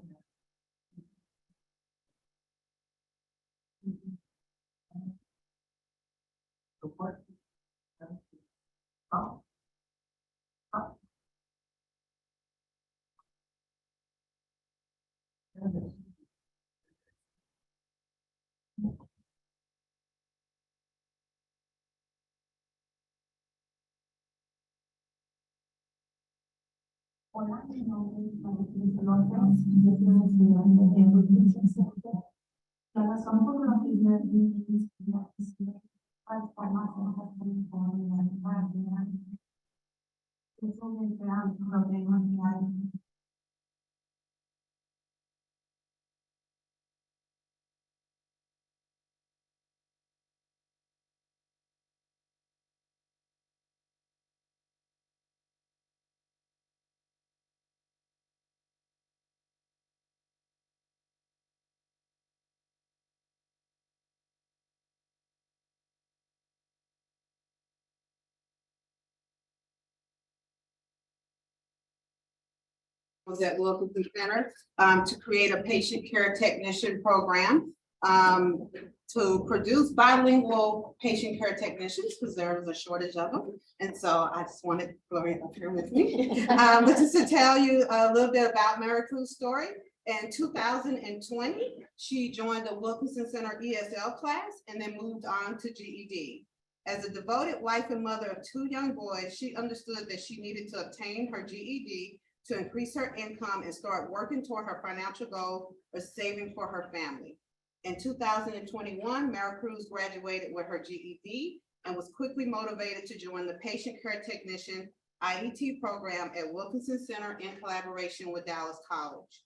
Was at Wilkinson Center to create a patient care technician program to produce bilingual patient care technicians because there was a shortage of them. And so I just wanted Gloria up here with me. But just to tell you a little bit about Maricruz's story. In 2020, she joined the Wilkinson Center ESL class and then moved on to GED. As a devoted wife and mother of 2 young boys, she understood that she needed to obtain her GED to increase her income and start working toward her financial goal of saving for her family. In 2021, Maricruz graduated with her GED and was quickly motivated to join the patient care technician IET program at Wilkinson Center in collaboration with Dallas College.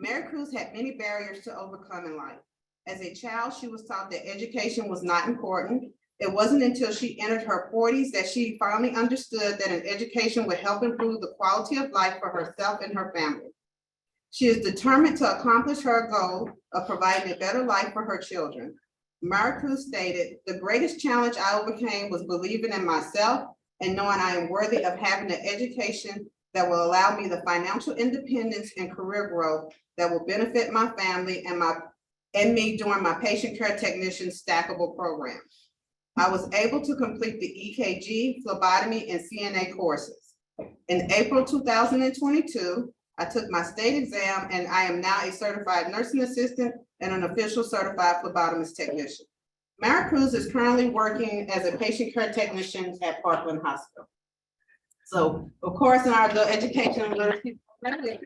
Maricruz had many barriers to overcome in life. As a child, she was taught that education was not important. It wasn't until she entered her 40s that she finally understood that an education would help improve the quality of life for herself and her family. She is determined to accomplish her goal of providing a better life for her children. Maricruz stated, "The greatest challenge I overcame was believing in myself and knowing I am worthy of having an education that will allow me the financial independence and career growth that will benefit my family and me during my patient care technician stackable program. I was able to complete the EKG, phlebotomy, and CNA courses. In April 2022, I took my state exam and I am now a certified nursing assistant and an official certified phlebotomist technician. Maricruz is currently working as a patient care technician at Parkland Hospital." So, of course, in our adult education and literacy program,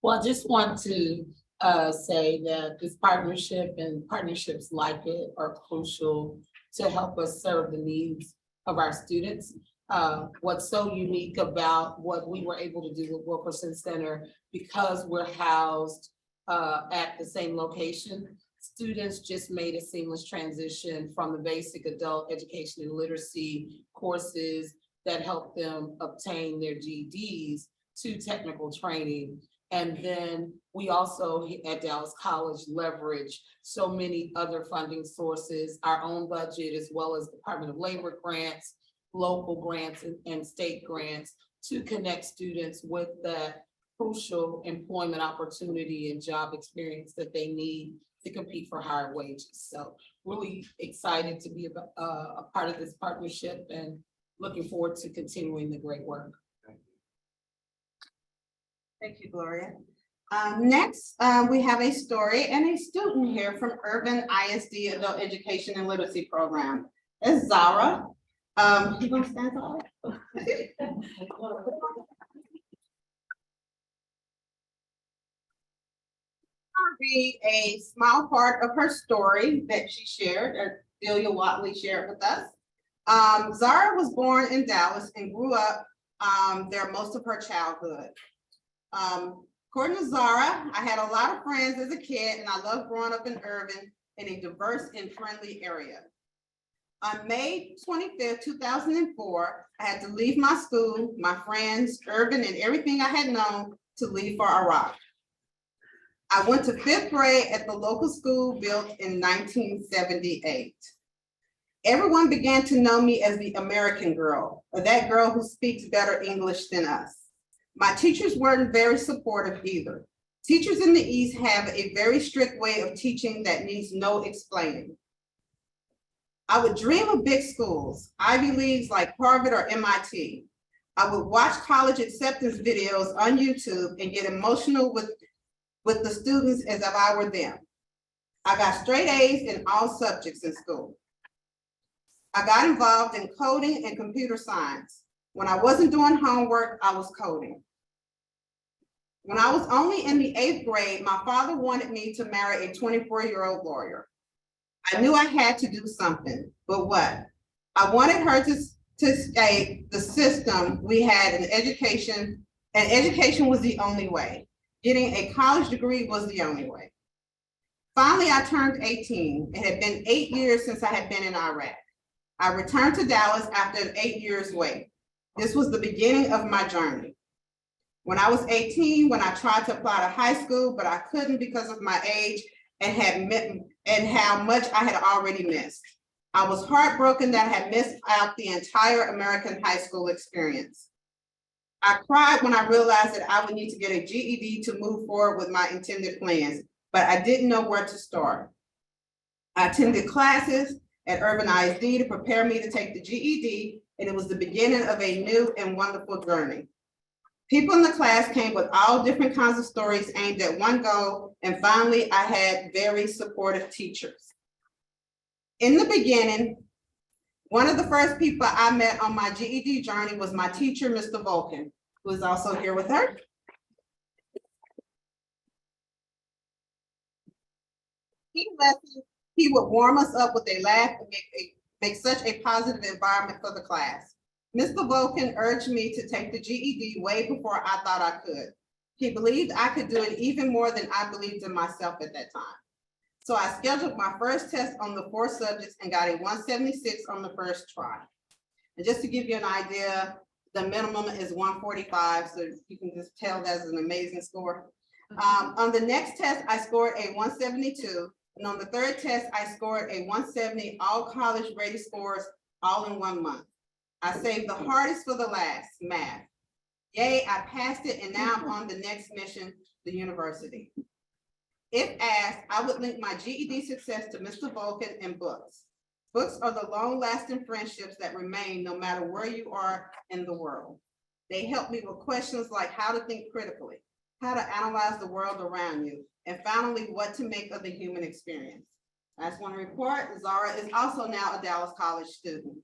well, I just want to say that this partnership and partnerships like it are crucial to help us serve the needs of our students. What's so unique about what we were able to do with Wilkinson Center, because we're housed at the same location, students just made a seamless transition from the basic adult education and literacy courses that help them obtain their GEDs to technical training. And then we also at Dallas College leverage so many other funding sources, our own budget, as well as Department of Labor grants, local grants and state grants to connect students with that crucial employment opportunity and job experience that they need to compete for higher wages. So really excited to be a part of this partnership and looking forward to continuing the great work. Thank you, Gloria. Next, we have a story and a student here from Urban ISD Adult Education and Literacy Program. It's Zara. You gonna stand tall? Read a small part of her story that she shared, or Delia Watley shared with us. Zara was born in Dallas and grew up there most of her childhood. According to Zara, I had a lot of friends as a kid and I loved growing up in Irving in a diverse and friendly area. On May 25th, 2004, I had to leave my school, my friends, Irving, and everything I had known to leave for Iraq. I went to 5th grade at the local school built in 1978. Everyone began to know me as the American girl, or that girl who speaks better English than us. My teachers weren't very supportive either. Teachers in the East have a very strict way of teaching that needs no explaining. I would dream of big schools, Ivy Leagues like Harvard or MIT. I would watch college acceptance videos on YouTube and get emotional with the students as if I were them. I got straight A's in all subjects in school. I got involved in coding and computer science. When I wasn't doing homework, I was coding. When I was only in the 8th grade, my father wanted me to marry a 24-year-old lawyer. I knew I had to do something, but what? I wanted her to escape the system we had in education, and education was the only way. Getting a college degree was the only way. Finally, I turned 18. It had been 8 years since I had been in Iraq. I returned to Dallas after an 8 years wait. This was the beginning of my journey. When I was 18, when I tried to apply to high school, but I couldn't because of my age and how much I had already missed. I was heartbroken that I had missed out the entire American high school experience. I cried when I realized that I would need to get a GED to move forward with my intended plans, but I didn't know where to start. I attended classes at Urban ISD to prepare me to take the GED, and it was the beginning of a new and wonderful journey. People in the class came with all different kinds of stories aimed at one goal, and finally, I had very supportive teachers. In the beginning, one of the first people I met on my GED journey was my teacher, Mr. Vulcan, who is also here with her. He would warm us up with a laugh and make such a positive environment for the class. Mr. Vulcan urged me to take the GED way before I thought I could. He believed I could do it even more than I believed in myself at that time. So I scheduled my first test on the 4 subjects and got a 176 on the first try. And just to give you an idea, the minimum is 145, so you can just tell that's an amazing score. On the next test, I scored a 172, and on the 3rd test, I scored a 170, all college rated scores, all in 1 month. I saved the hardest for the last, math. Yay, I passed it, and now I'm on the next mission, the university. If asked, I would link my GED success to Mr. Vulcan and books. Books are the long-lasting friendships that remain no matter where you are in the world. They help me with questions like how to think critically, how to analyze the world around you, and finally, what to make of the human experience. I just want to report, Zara is also now a Dallas College student.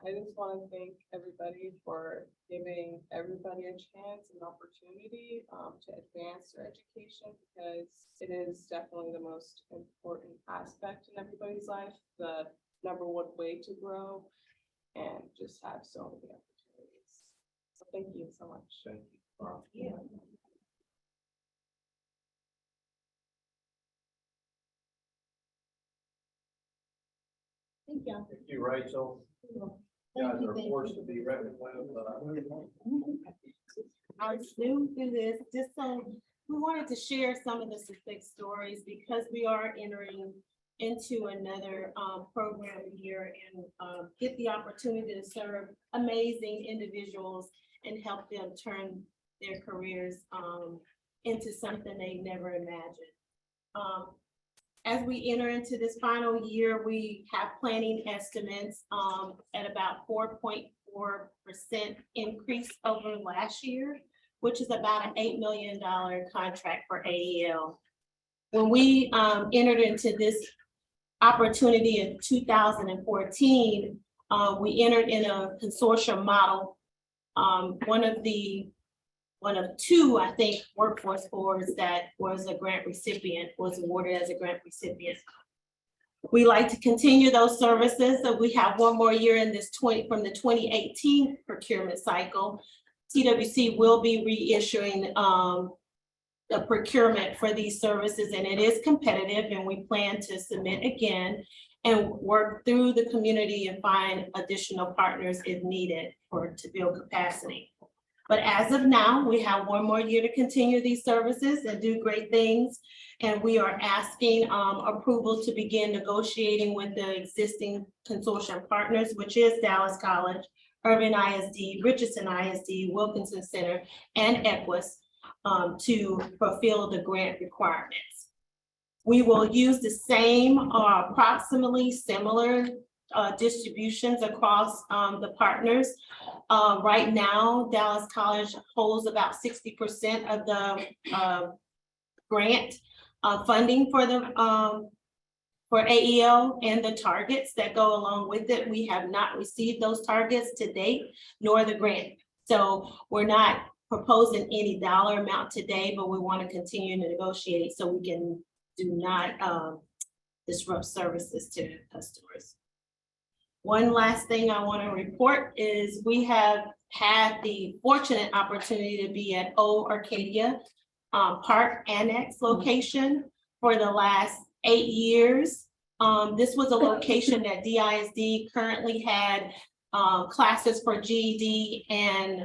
I just want to thank everybody for giving everybody a chance and opportunity to advance their education, because it is definitely the most important aspect in everybody's life, the #1 way to grow and just have so many opportunities. So thank you so much. Thank you. you. Thank you, Rachel. You guys are forced to be reckoned with. I'll soon do this, just so, we wanted to share some of the success stories because we are entering into another program year and get the opportunity to serve amazing individuals and help them turn their careers into something they never imagined. As we enter into this final year, we have planning estimates at about 4.4% increase over last year, which is about an $8 million contract for AEL. When we entered into this opportunity in 2014, we entered in a consortium model. One of two, I think, workforce boards that was a grant recipient, was awarded as a grant recipient. We like to continue those services, so we have one more year in this from the 2018 procurement cycle. TWC will be reissuing the procurement for these services, and it is competitive, and we plan to submit again and work through the community and find additional partners if needed to build capacity. But as of now, we have one more year to continue these services and do great things. And we are asking approval to begin negotiating with the existing consortium partners, which is Dallas College, Irving ISD, Richardson ISD, Wilkinson Center, and Equus to fulfill the grant requirements. We will use the same or approximately similar distributions across the partners. Right now, Dallas College holds about 60% of the grant funding for the for AEL and the targets that go along with it. We have not received those targets to date, nor the grant. So we're not proposing any dollar amount today, but we want to continue to negotiate so we can do not disrupt services to customers. One last thing I want to report is we have had the fortunate opportunity to be at Old Arcadia Park Annex location for the last 8 years. This was a location that DISD currently had classes for GED and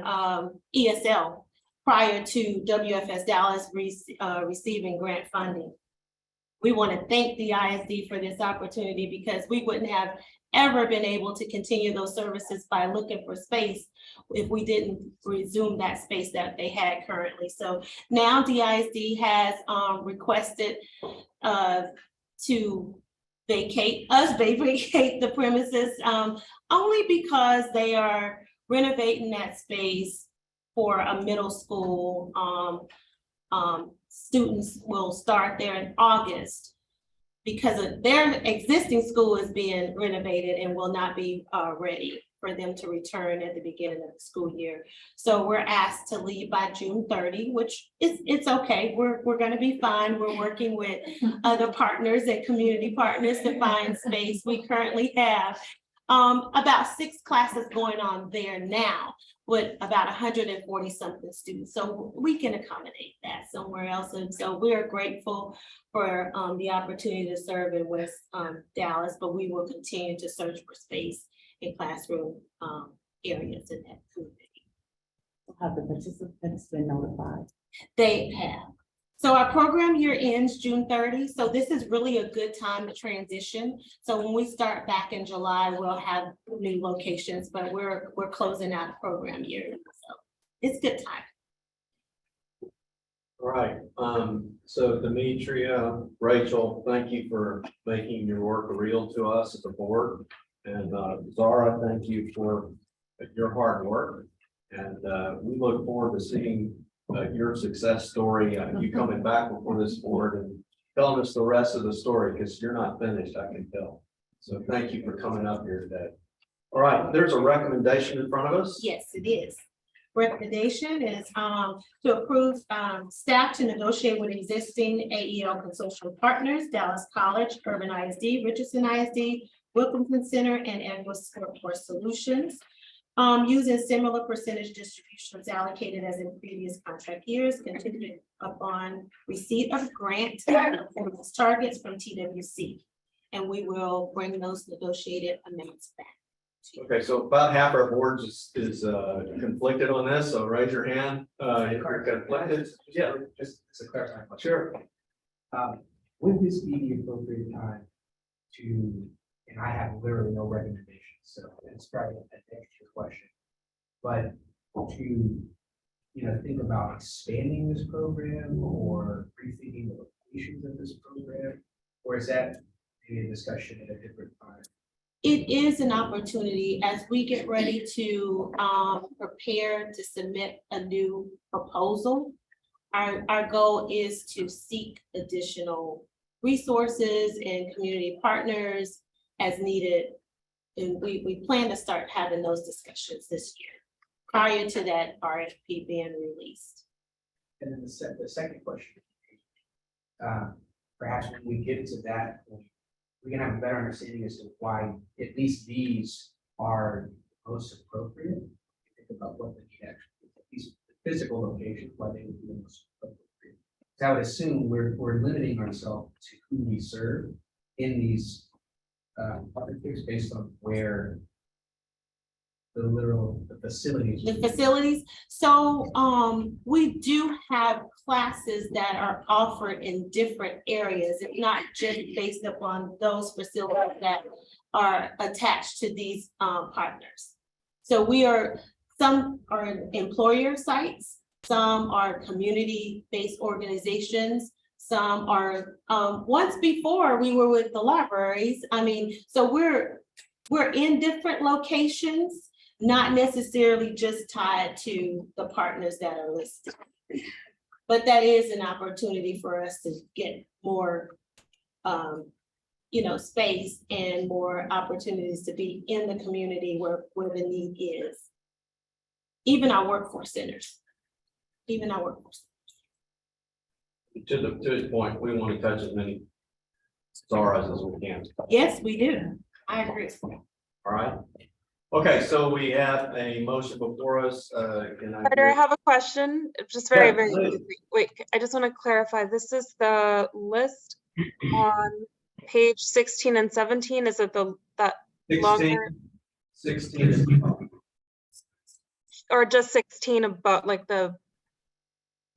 ESL prior to WFS Dallas receiving grant funding. We want to thank the ISD for this opportunity because we wouldn't have ever been able to continue those services by looking for space if we didn't resume that space that they had currently. So now DISD has requested to vacate the premises only because they are renovating that space for a middle school. Students will start there in August because of their existing school is being renovated and will not be ready for them to return at the beginning of the school year. So we're asked to leave by June 30, which it's okay. We're going to be fine. We're working with other partners and community partners to find space. We currently have about 6 classes going on there now with about 140 something students. So we can accommodate that somewhere else. And so we're grateful for the opportunity to serve in West Dallas, but we will continue to search for space in classroom areas in that community. Have the participants been notified? They have. So our program year ends June 30. So this is really a good time to transition. So when we start back in July, we'll have new locations, but we're closing out a program year. So it's good time. All right, so Demetria, Rachel, thank you for making your work real to us as a board. And Zara, thank you for your hard work. And we look forward to seeing your success story, you coming back before this board and telling us the rest of the story, because you're not finished, I can tell. So thank you for coming up here today. All right, there's a recommendation in front of us. Yes, it is. Recommendation is to approve staff to negotiate with existing AEL consortium partners, Dallas College, Urban ISD, Richardson ISD, Wilkinson Center, and Equus Workforce Solutions. Using similar percentage distributions allocated as in previous contract years, contingent upon receipt of grant targets from TWC. and we will bring those negotiated amounts back. Okay, so about half our boards is conflicted on this, so raise your hand. If you're conflicted, yeah, Just a clarifying question. sure. Would this be the appropriate time to, and I have literally no recommendations, so it's probably an extra question. But to, think about expanding this program or rethinking the locations of this program? Or is that maybe a discussion at a different time? It is an opportunity as we get ready to prepare to submit a new proposal. Our goal is to seek additional resources and community partners as needed. And we plan to start having those discussions this year, prior to that RFP being released. And then the second question. Perhaps when we get to that point, we can have a better understanding as to why at least these are most appropriate. Think about what the need actually is, these physical locations, why they would be the most appropriate. So I would assume we're limiting ourselves to who we serve in these partnerships based on where the facilities. The facilities, so we do have classes that are offered in different areas. It's not just based upon those facilities that are attached to these partners. So some are employer sites, some are community-based organizations, some are once before we were with the libraries. I mean, so we're in different locations, not necessarily just tied to the partners that are listed. But that is an opportunity for us to get more, space and more opportunities to be in the community where the need is. Even our workforce centers. To his point, we want to touch as many stars as we can. Yes, we do. I agree. All right. Okay, so we have a motion before us. Carter, I have a question, just very, Yeah, very please. quickly. Wait, I just want to clarify, this is the list on page 16 and 17, is it that 16, longer, 16. or just 16 about like the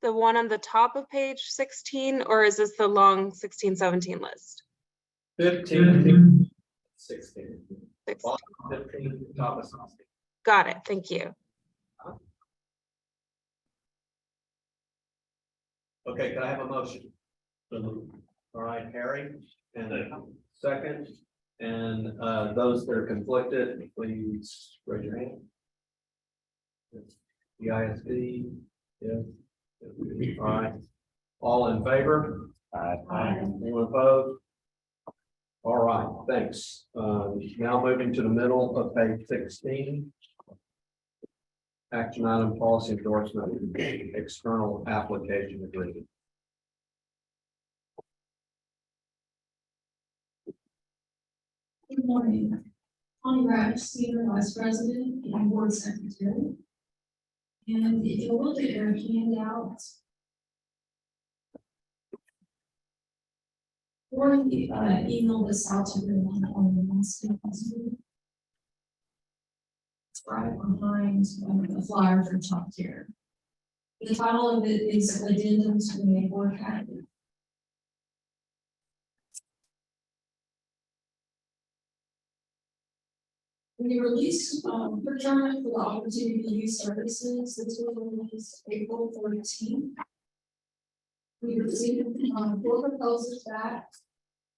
one on the top of page 16, or is this the long 16, 17 list? 15, 16. 16. 15, top of 16. Got it, thank you. Okay, can I have a motion? All right, Harry, and a second, and those that are conflicted, please raise your hand. The ISD, yes. All right, all in favor? Aye. Anyone opposed? All right, thanks. Now moving to the middle of page 16. Action item policy endorsement, external application agreement. Good morning. Connie Rash, Senior Vice President and Board Secretary. And if you look at your handout, or email this out to everyone on the Wednesday. It's right behind the flyer for top tier. The title of it is Addendum to the May Board Packet. We released procurement for the opportunity to use services. This was released April 14th. We received 4 proposals back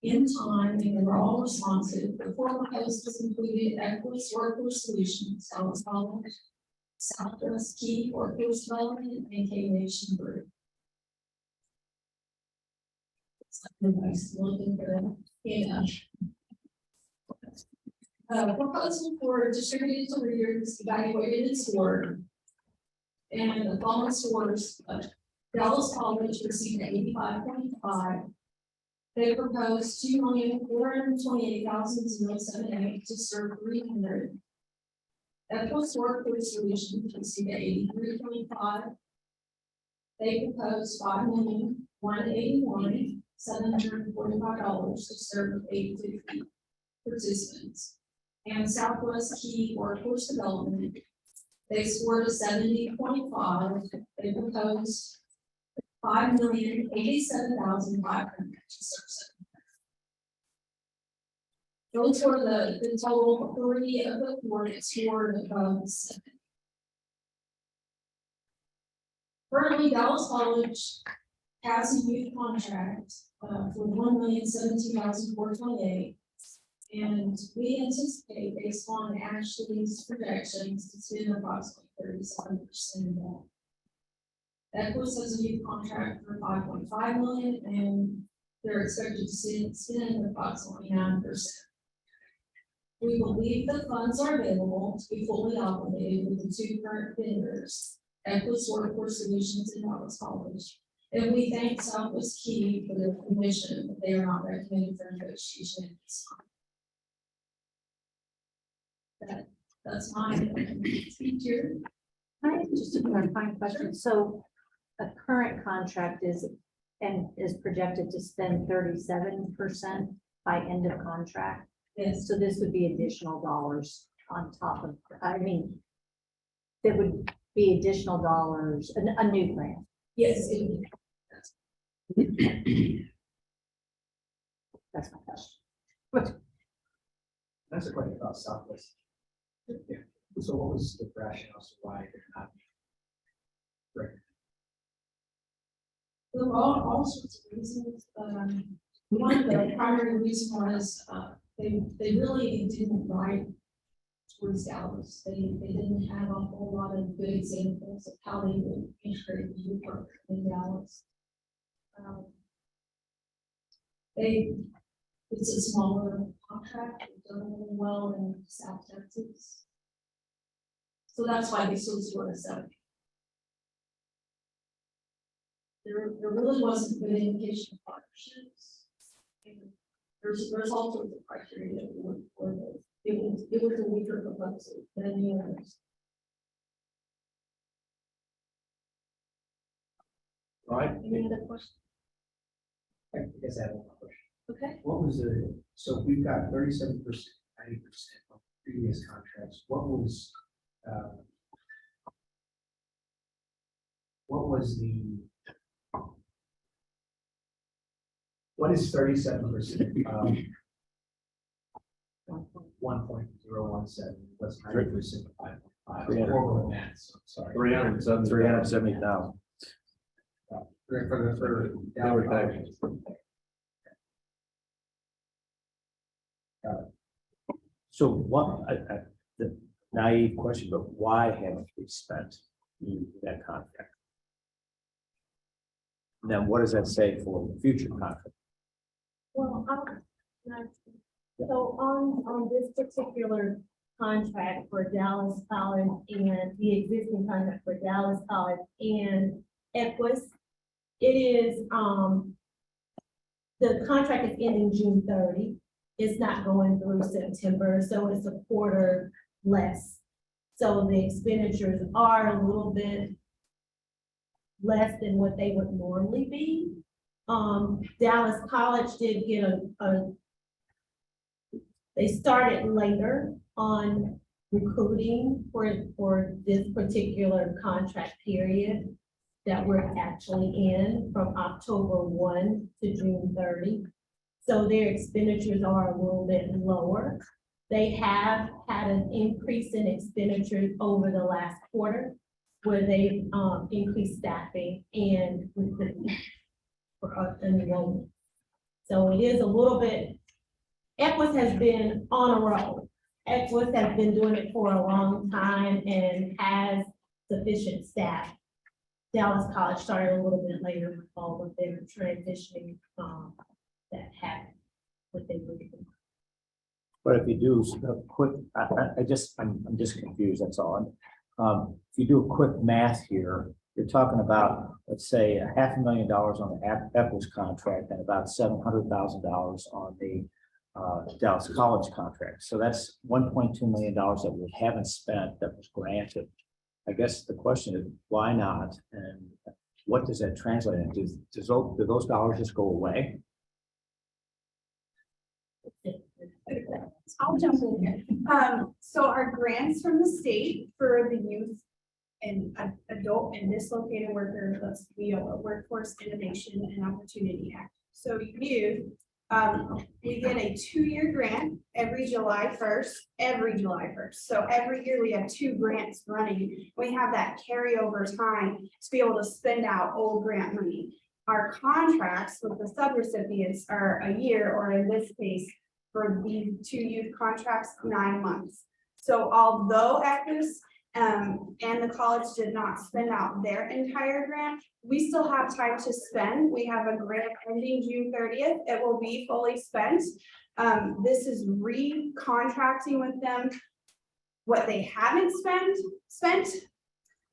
in time, and they were all responsive. The 4 proposals included Equus Workforce Solutions, Dallas College, Southwest Key Workforce Development, and K-Nation Group. Everybody's looking for that. Yeah. Proposal for distributed careers evaluated its work. And the following scores, Dallas College received 85.5. They proposed 2,428,078 to serve 300. Equus Workforce Solutions received 83.5. They proposed 5,181 $745 to serve 850 participants. And Southwest Key Workforce Development, they scored a 70.5. They proposed $5,087,500 to serve 7. Those were the total 3 of the 4 that scored above 7. Currently, Dallas College has a youth contract for $1,017,428. And we anticipate, based on Ashley's projections, to spend approximately 37% of that. Equus has a youth contract for $5.5 million, and they're expected to spend approximately 9%. We believe the funds are available to be fully obligated with the 2 current vendors, Equus Workforce Solutions and Dallas College. And we thank Southwest Key for their permission, but they are not recommended for negotiation at this time. That's my feature. Can I just a clarifying question? So a current contract is projected to spend 37% by end of contract. Yes. So this would be additional dollars on top of, I mean, there would be additional dollars, a new grant. Yes. That's my question. That's a question about Southwest. Yeah. So what was the rationale as to why they're not? There were all sorts of reasons. One of the primary reasons was they really didn't write towards Dallas. They didn't have a whole lot of good examples of how they would integrate the youth work in Dallas. It's a smaller contract, they've done really well in South Texas. So that's why they still scored a 7. There really wasn't good indication of partnerships. And there's all sorts of criteria that we look for. It was a weaker proposal than the others. All right. Any other questions? I guess I have one more question. Okay. What was so we've got 37%, 90% of previous contracts. What is 37% of 1.017? What's 90% of 5.5? Horrible math, so sorry. 370,000. For Dallas College. So what, the naive question, but why haven't we spent that contract? And then what does that say for the future contract? Well, so on this particular contract for Dallas College and the existing contract for Dallas College and Equus, it is, the contract is ending June 30. It's not going through September, so it's a quarter less. So the expenditures are a little bit less than what they would normally be. Dallas College did get they started later on recruiting for this particular contract period that we're actually in from October 1 to June 30. So their expenditures are a little bit lower. They have had an increase in expenditures over the last quarter where they increased staffing and for enrollment. So it is a little bit, Equus has been on a roll. Equus has been doing it for a long time and has sufficient staff. Dallas College started a little bit later with all of their transitioning that happened with their moving. But if you do a quick, I'm just confused, that's all. If you do a quick math here, you're talking about, let's say, $500,000 on the Equus contract and about $700,000 on the Dallas College contract. So that's $1.2 million that we haven't spent that was granted. I guess the question is, why not? And what does that translate into? Do those dollars just go away? I'll jump in here. So our grants from the state for the youth and adult and dislocated worker, that's the Workforce Innovation and Opportunity Act. So youth, we get a 2-year grant every July 1st, So every year we have 2 grants running. We have that carryover time to be able to spend out old grant money. Our contracts with the subrecipients are a year, or in this case, for these 2 youth contracts, 9 months. So although Equus and the college did not spend out their entire grant, we still have time to spend. We have a grant ending June 30th. It will be fully spent. This is re-contracting with them what they haven't spent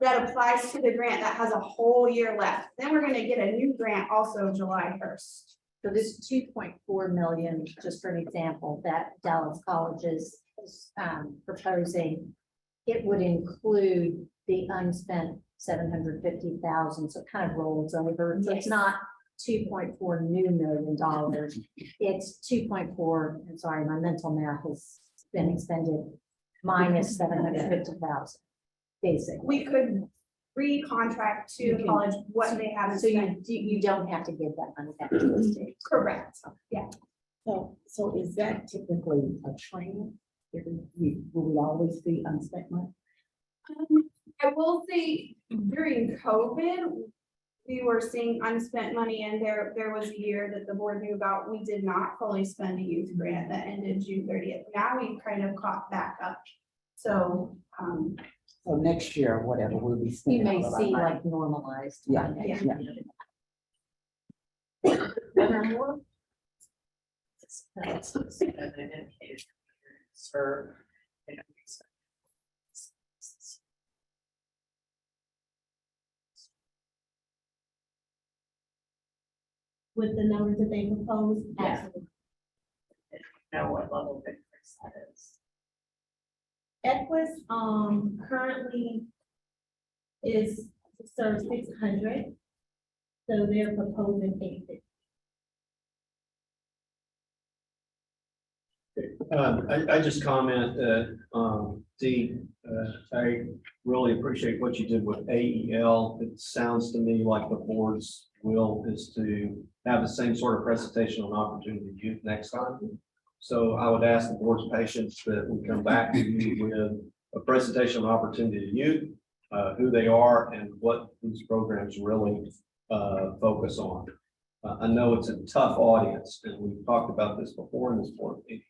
that applies to the grant that has a whole year left. Then we're going to get a new grant also July 1st. So this 2.4 million, just for an example, that Dallas College is proposing, it would include the unspent 750,000, so it kind of rolls over. So it's not $2.4 new million. It's 2.4, I'm sorry, my mental math has been expended, minus 750,000, basically. We could re-contract to the college what they haven't So spent. you don't have to give that money back to the state. Correct, yeah. So is that typically a trend? Will we always see unspent money? I will say during COVID, we were seeing unspent money, and there was a year that the board knew about. We did not fully spend a youth grant that ended June 30th. Now we kind of caught back up. So, So next year, whatever, we'll be You spending. may all of our see money. like normalized. Yeah, next yeah. year. With the numbers that they proposed. Yeah. Know what level of increase that is. Equus, currently is serves 600. So they're proposing 850. I just comment that, I really appreciate what you did with AEL. It sounds to me like the board's will is to have the same sort of presentation on opportunity youth next time. So I would ask the board's patience that we come back to you with a presentation on opportunity youth, who they are and what these programs really focus on. I know it's a tough audience, and we've talked about this before in this board meeting.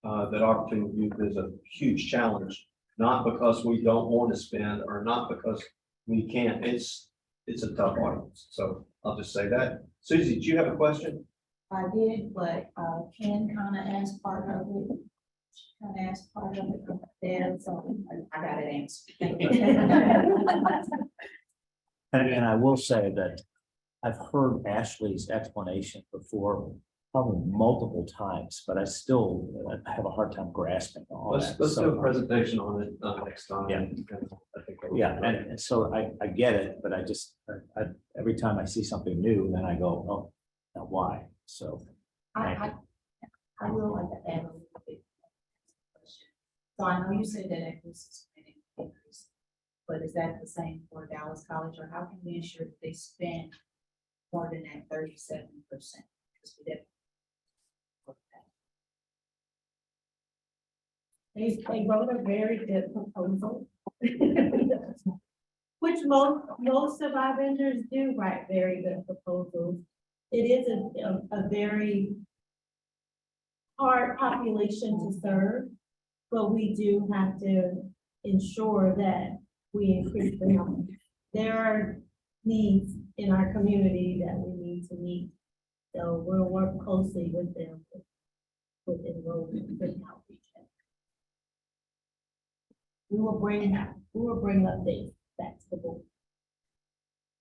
That opportunity youth is a huge challenge, not because we don't want to spend or not because we can't. It's a tough audience. So I'll just say that. Susie, do you have a question? I did, but Ken kind of asked part of it. Kind of asked part of it there, so I got it answered. Thank you. And I will say that I've heard Ashley's explanation before, probably multiple times, but I still have a hard time grasping all that. Let's do So, a presentation on it next time. Yeah. I think that would be yeah, great. and so I get it, but every time I see something new, then I go, oh, now why? So. I will like to add a little bit. So I know you said that Equus is planning to increase, but is that the same for Dallas College, or how can we ensure that they spend more than that 37%? They wrote a very good proposal. Which most of our vendors do write very good proposals. It is a very hard population to serve, but we do have to ensure that we increase the number. There are needs in our community that we need to meet. So we'll work closely with them with enrollment, with outreach. We will bring updates back to the board.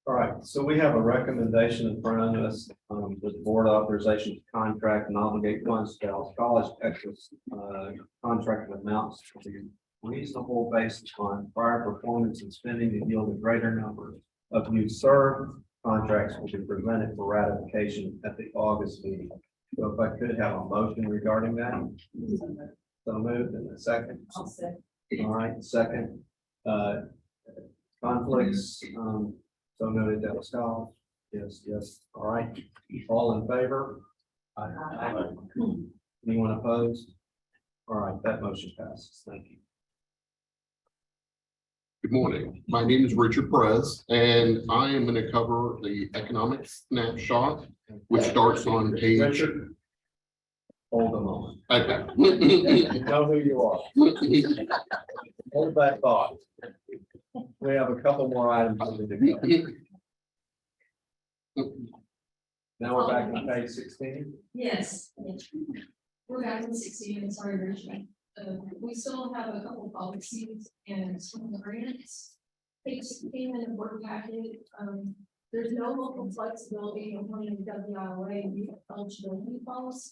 All right, so we have a recommendation in front of us, with board authorization to contract and obligate funds to Dallas College, Texas, contract amounts to be reasonable based on prior performance and spending to yield a greater number of youth served. contracts will be presented for ratification at the August meeting. So if I could have a motion regarding that. So moved in a second. I'll say. All right, second. Conflicts, so noted that was Scott. Yes, yes, all right. All in favor? Aye. Anyone opposed? All right, that motion passes. Thank you. Good morning. My name is Richard Perez, and I am going to cover the economic snapshot, which starts on page. Richard, hold a moment. Okay. You know who you are. Hold that thought. We have a couple more items. to do. Now we're back on page 16. Yes. We're back in 16, sorry, Richard. We still have a couple policies and some grants. Page 16 in the board packet, there's no local flexibility in one of the WIOA and youth eligibility policy.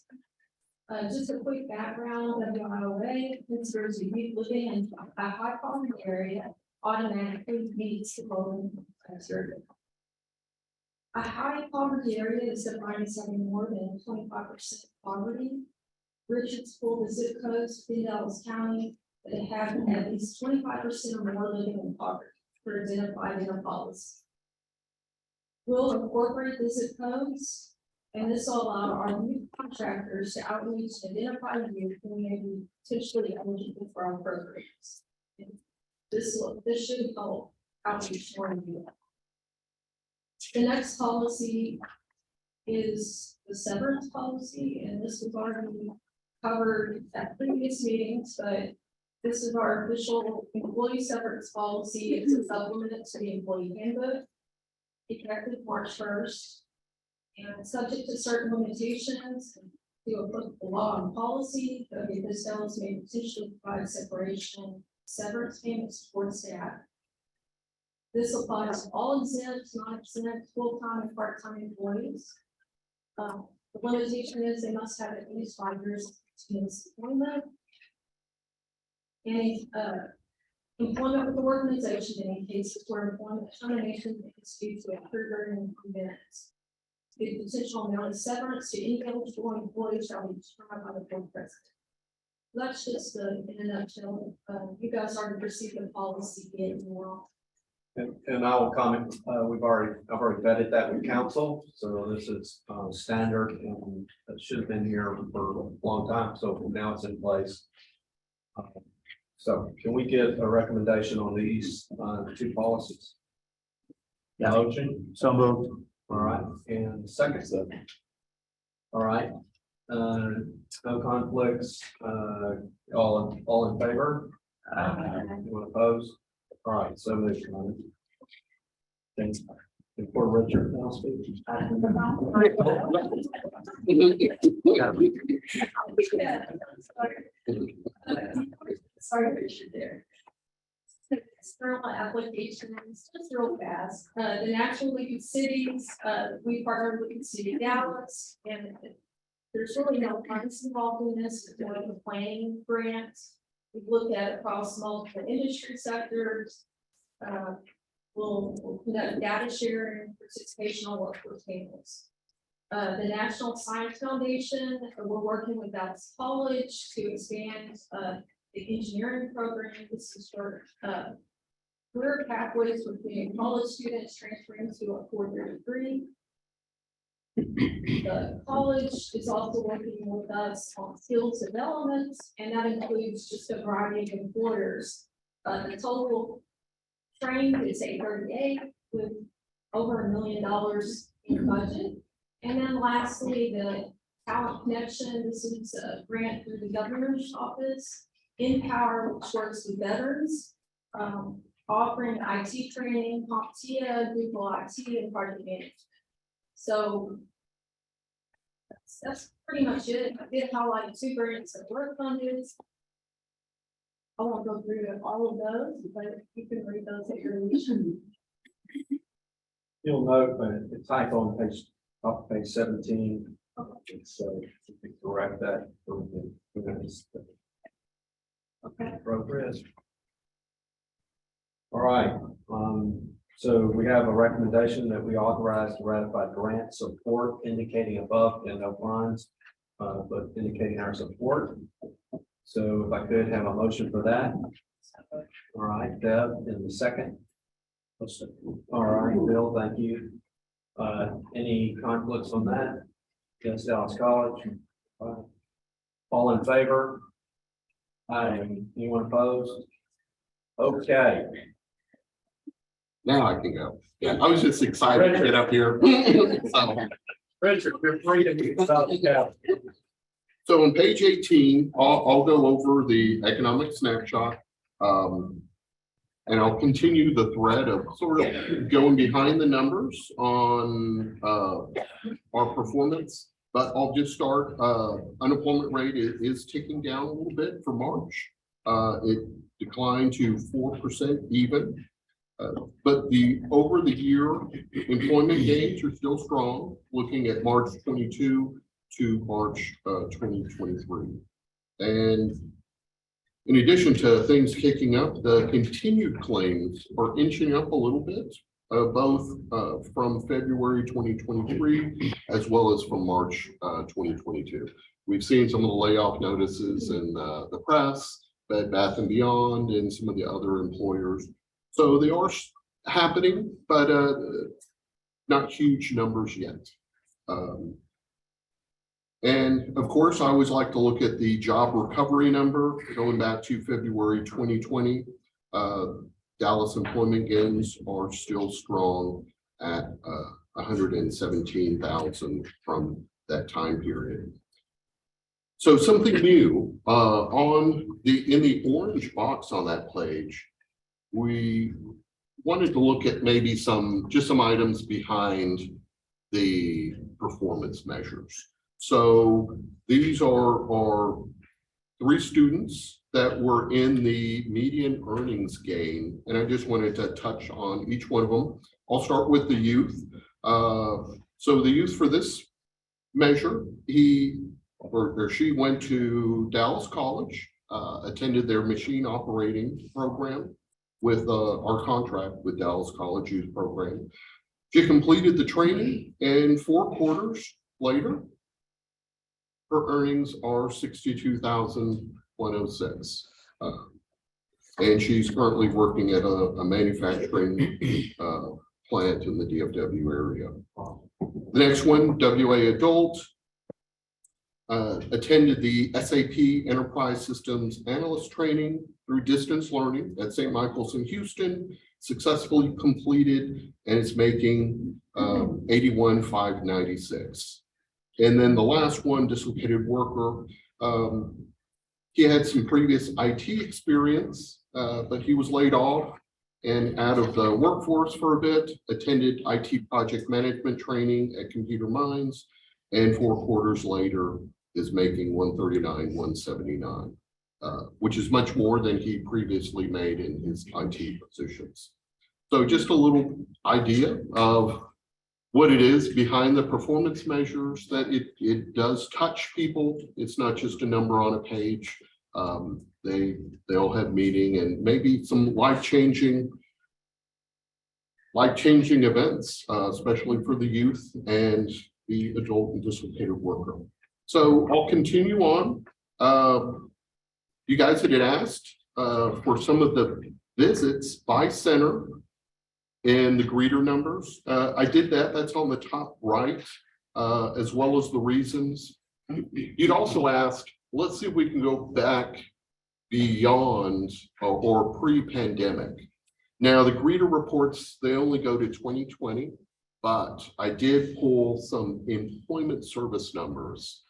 Just a quick background, WIOA considers a youth living in a high poverty area automatically meets the following criteria. A high poverty area is defined as having more than 25% poverty. Richards pulled the zip codes in Dallas County that have at least 25% or more living in poverty for identified in a policy. We'll incorporate the zip codes, and this will allow our new contractors to outreach and identify youth who may be potentially eligible for our programs. This should help outreach more youth. The next policy is the severance policy, and this was already covered at previous meetings, but this is our official employee severance policy. It's a supplement to the employee handbook, effective March 1st, and subject to certain limitations to applicable law and policy. The Dallas may potentially provide separation severance payments for staff. This applies to all exempt, non-exempt, full-time and part-time employees. The limitation is they must have at least 5 years of employment. Any employment with the organization in cases where employment termination is due to a triggering event. The potential amount of severance to any eligible employee shall be determined by the board president. That's just in a nutshell. You guys already received the policy in well. And I will comment, I've already vetted that with council, so this is standard and it should have been here for a long time, so now it's in place. So can we get a recommendation on these two policies? Yeah. Motion, So moved. all right, and second. All right, no conflicts, all in favor? Anyone opposed? All right, so moved. Thanks. Before Richard now speaks. Sorry, Richard there. External applications, just real fast. The National League of Cities, we partnered with the city of Dallas, and there's really no funds involved in this. It's more of a planning grant. We've looked at across multiple industry sectors. We'll conduct data sharing, participation on workforce tables. The National Science Foundation, we're working with Dallas College to expand the engineering program. This is for career pathways for college students transferring to a 4-year degree. The college is also working with us on skills development, and that includes just a variety of employers. The total trained is 838 with over $1 million in budget. And then lastly, the Talent Connection. This is a grant through the governor's office. Empower, which works with veterans, offering IT training, CompTIA, Google IT, and project management. So that's pretty much it. I did highlight 2 grants that were funded. I won't go through all of those, but you can read those at your leisure. You'll note that the typo on page 17. So you can correct that. Okay, progress. All right, So we have a recommendation that we authorize to ratify grant support indicating above and no funds, but indicating our support. So if I could have a motion for that. All right, Deb, in the second. All right, Bill, thank you. Any conflicts on that? Yes, Dallas College. All in favor? Aye. Anyone opposed? Okay. Now I can go. Yeah, I was just excited to get up here. So, Richard, you're free to be about to go. So on page 18, I'll go over the economic snapshot. And I'll continue the thread of sort of going behind the numbers on our performance. But I'll just start, unemployment rate is ticking down a little bit for March. It declined to 4% even. But over the year, employment gains are still strong, looking at March 22 to March 2023. And in addition to things kicking up, the continued claims are inching up a little bit, both from February 2023 as well as from March 2022. We've seen some of the layoff notices in the press, Bed Bath & Beyond, and some of the other employers. So they are happening, but not huge numbers yet. And of course, I always like to look at the job recovery number going back to February 2020. Dallas employment gains are still strong at 117,000 from that time period. So something new in the orange box on that page, we wanted to look at maybe just some items behind the performance measures. So these are 3 students that were in the median earnings gain, and I just wanted to touch on each one of them. I'll start with the youth. So the youth for this measure, he or she went to Dallas College, attended their machine operating program with our contract with Dallas College Youth Program. She completed the training, and 4 quarters later, her earnings are $62,106. And she's currently working at a manufacturing plant in the DFW area. The next one, WA adult, attended the SAP Enterprise Systems Analyst Training through distance learning at St. Michael's in Houston, successfully completed, and it's making $81,596. And then the last one, dislocated worker, he had some previous IT experience, but he was laid off and out of the workforce for a bit, attended IT project management training at Computer Minds, and 4 quarters later is making $139,179, which is much more than he previously made in his IT positions. So just a little idea of what it is behind the performance measures, that it does touch people. It's not just a number on a page. They all have meaning and maybe some life-changing events, especially for the youth and the adult and dislocated worker. So I'll continue on. You guys had asked for some of the visits by center and the greeter numbers. I did that. That's on the top right, as well as the reasons. You'd also asked, let's see if we can go back beyond or pre-pandemic. Now, the greeter reports, they only go to 2020, but I did pull some employment service numbers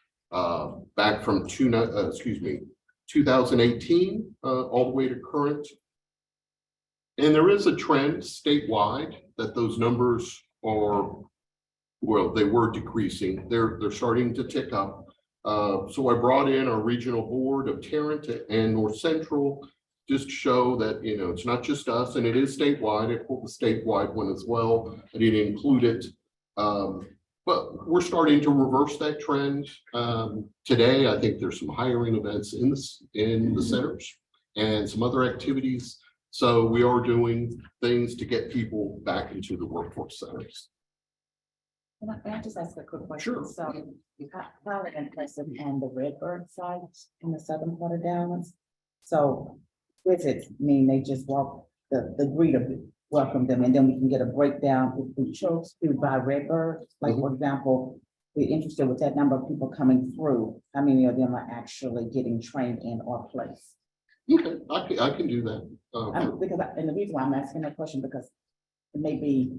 back from 2018 all the way to current. And there is a trend statewide that those numbers are, well, they were decreasing. They're starting to tick up. So I brought in our regional board of Tarrant and North Central just to show that, you know, it's not just us, and it is statewide. I pulled the statewide one as well. I didn't include it. But we're starting to reverse that trend. Today, I think there's some hiring events in the centers and some other activities. So we are doing things to get people back into the workforce centers. Can I just ask a quick question? Sure. So how impressive on the Redbird side in the southern part of Dallas? So visits mean they just walk, the greeter welcome them, and then we can get a breakdown if we chose to buy Redbird. Like, for example, we're interested with that number of people coming through. How many of them are actually getting trained in our place? Okay, I can do that. And the reason why I'm asking that question, because it may be,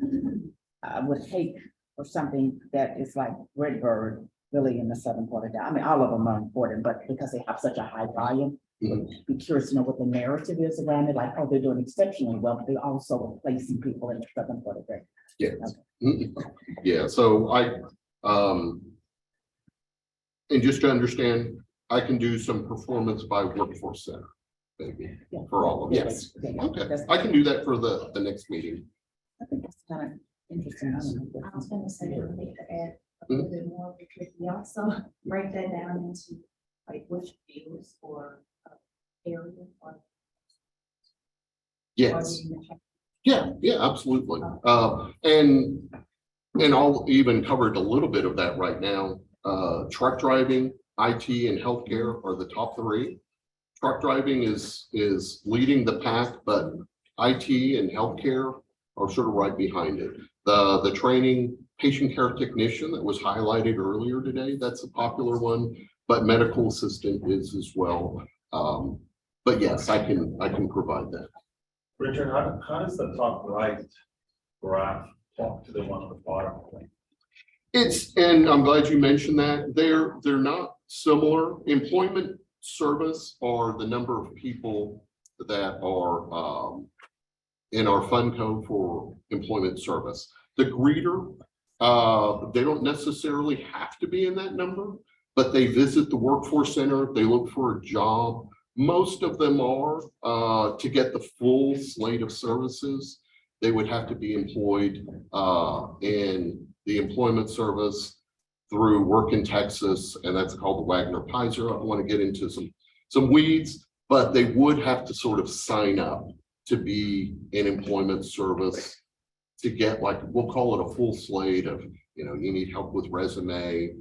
I would hate for something that is like Redbird really in the southern part of Dallas. I mean, all of them are important, but because they have such a high volume, be curious to know what the narrative is around it, like, oh, they're doing exceptionally well, but they're also placing people in the southern part of Dallas. Yeah. Yeah, so and just to understand, I can do some performance by workforce center, maybe, for all of us. Okay, I can do that for the next meeting. I think that's kind of interesting. I was gonna say, we need to add a little bit more, because we also break that down into like which fields or area or. Yes. Yeah, absolutely. And I'll even covered a little bit of that right now. Truck driving, IT, and healthcare are the top three. Truck driving is leading the pack, but IT and healthcare are sort of right behind it. The training patient care technician that was highlighted earlier today, that's a popular one, but medical assistant is as well. But yes, I can provide that. Richard, how does the top right graph talk to the one on the bottom? And I'm glad you mentioned that. They're not similar. Employment service are the number of people that are in our fund code for employment service. The greeter, they don't necessarily have to be in that number, but they visit the workforce center, they look for a job. Most of them are, to get the full slate of services, they would have to be employed in the employment service through Work in Texas, and that's called the Wagner Pizer. I don't want to get into some weeds, but they would have to sort of sign up to be in employment service to get, like, we'll call it a full slate of, you need help with resume.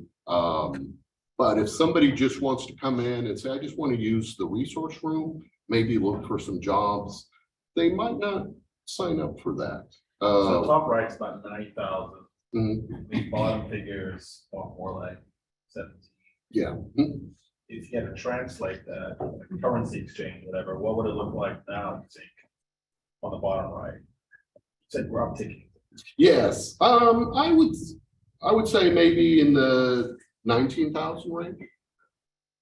But if somebody just wants to come in and say, I just want to use the resource room, maybe look for some jobs, they might not sign up for that. So top right's about 9,000. The bottom figures are more like 17. Yeah. If you had to translate that, like currency exchange, whatever, what would it look like now, you think, on the bottom right? You said we're upticking. Yes, I would say maybe in the 19,000 range.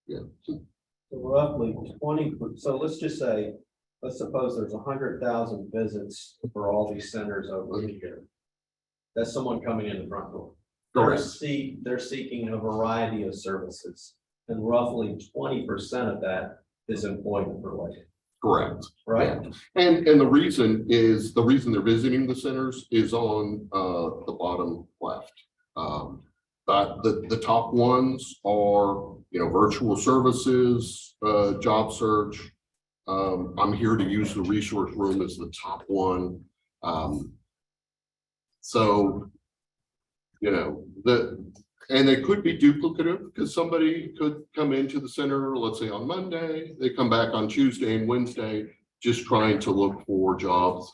Yeah. So roughly 20, so let's just say, let's suppose there's 100,000 visits for all these centers over the year. That's someone coming in the front door. They're seeking a variety of services, and roughly 20% of that is employment related. Correct. Right. Yeah. And the reason they're visiting the centers is on the bottom left. But the top ones are, virtual services, job search. I'm here to use the resource room as the top one. So, and they could be duplicative because somebody could come into the center, let's say on Monday, they come back on Tuesday and Wednesday, just trying to look for jobs,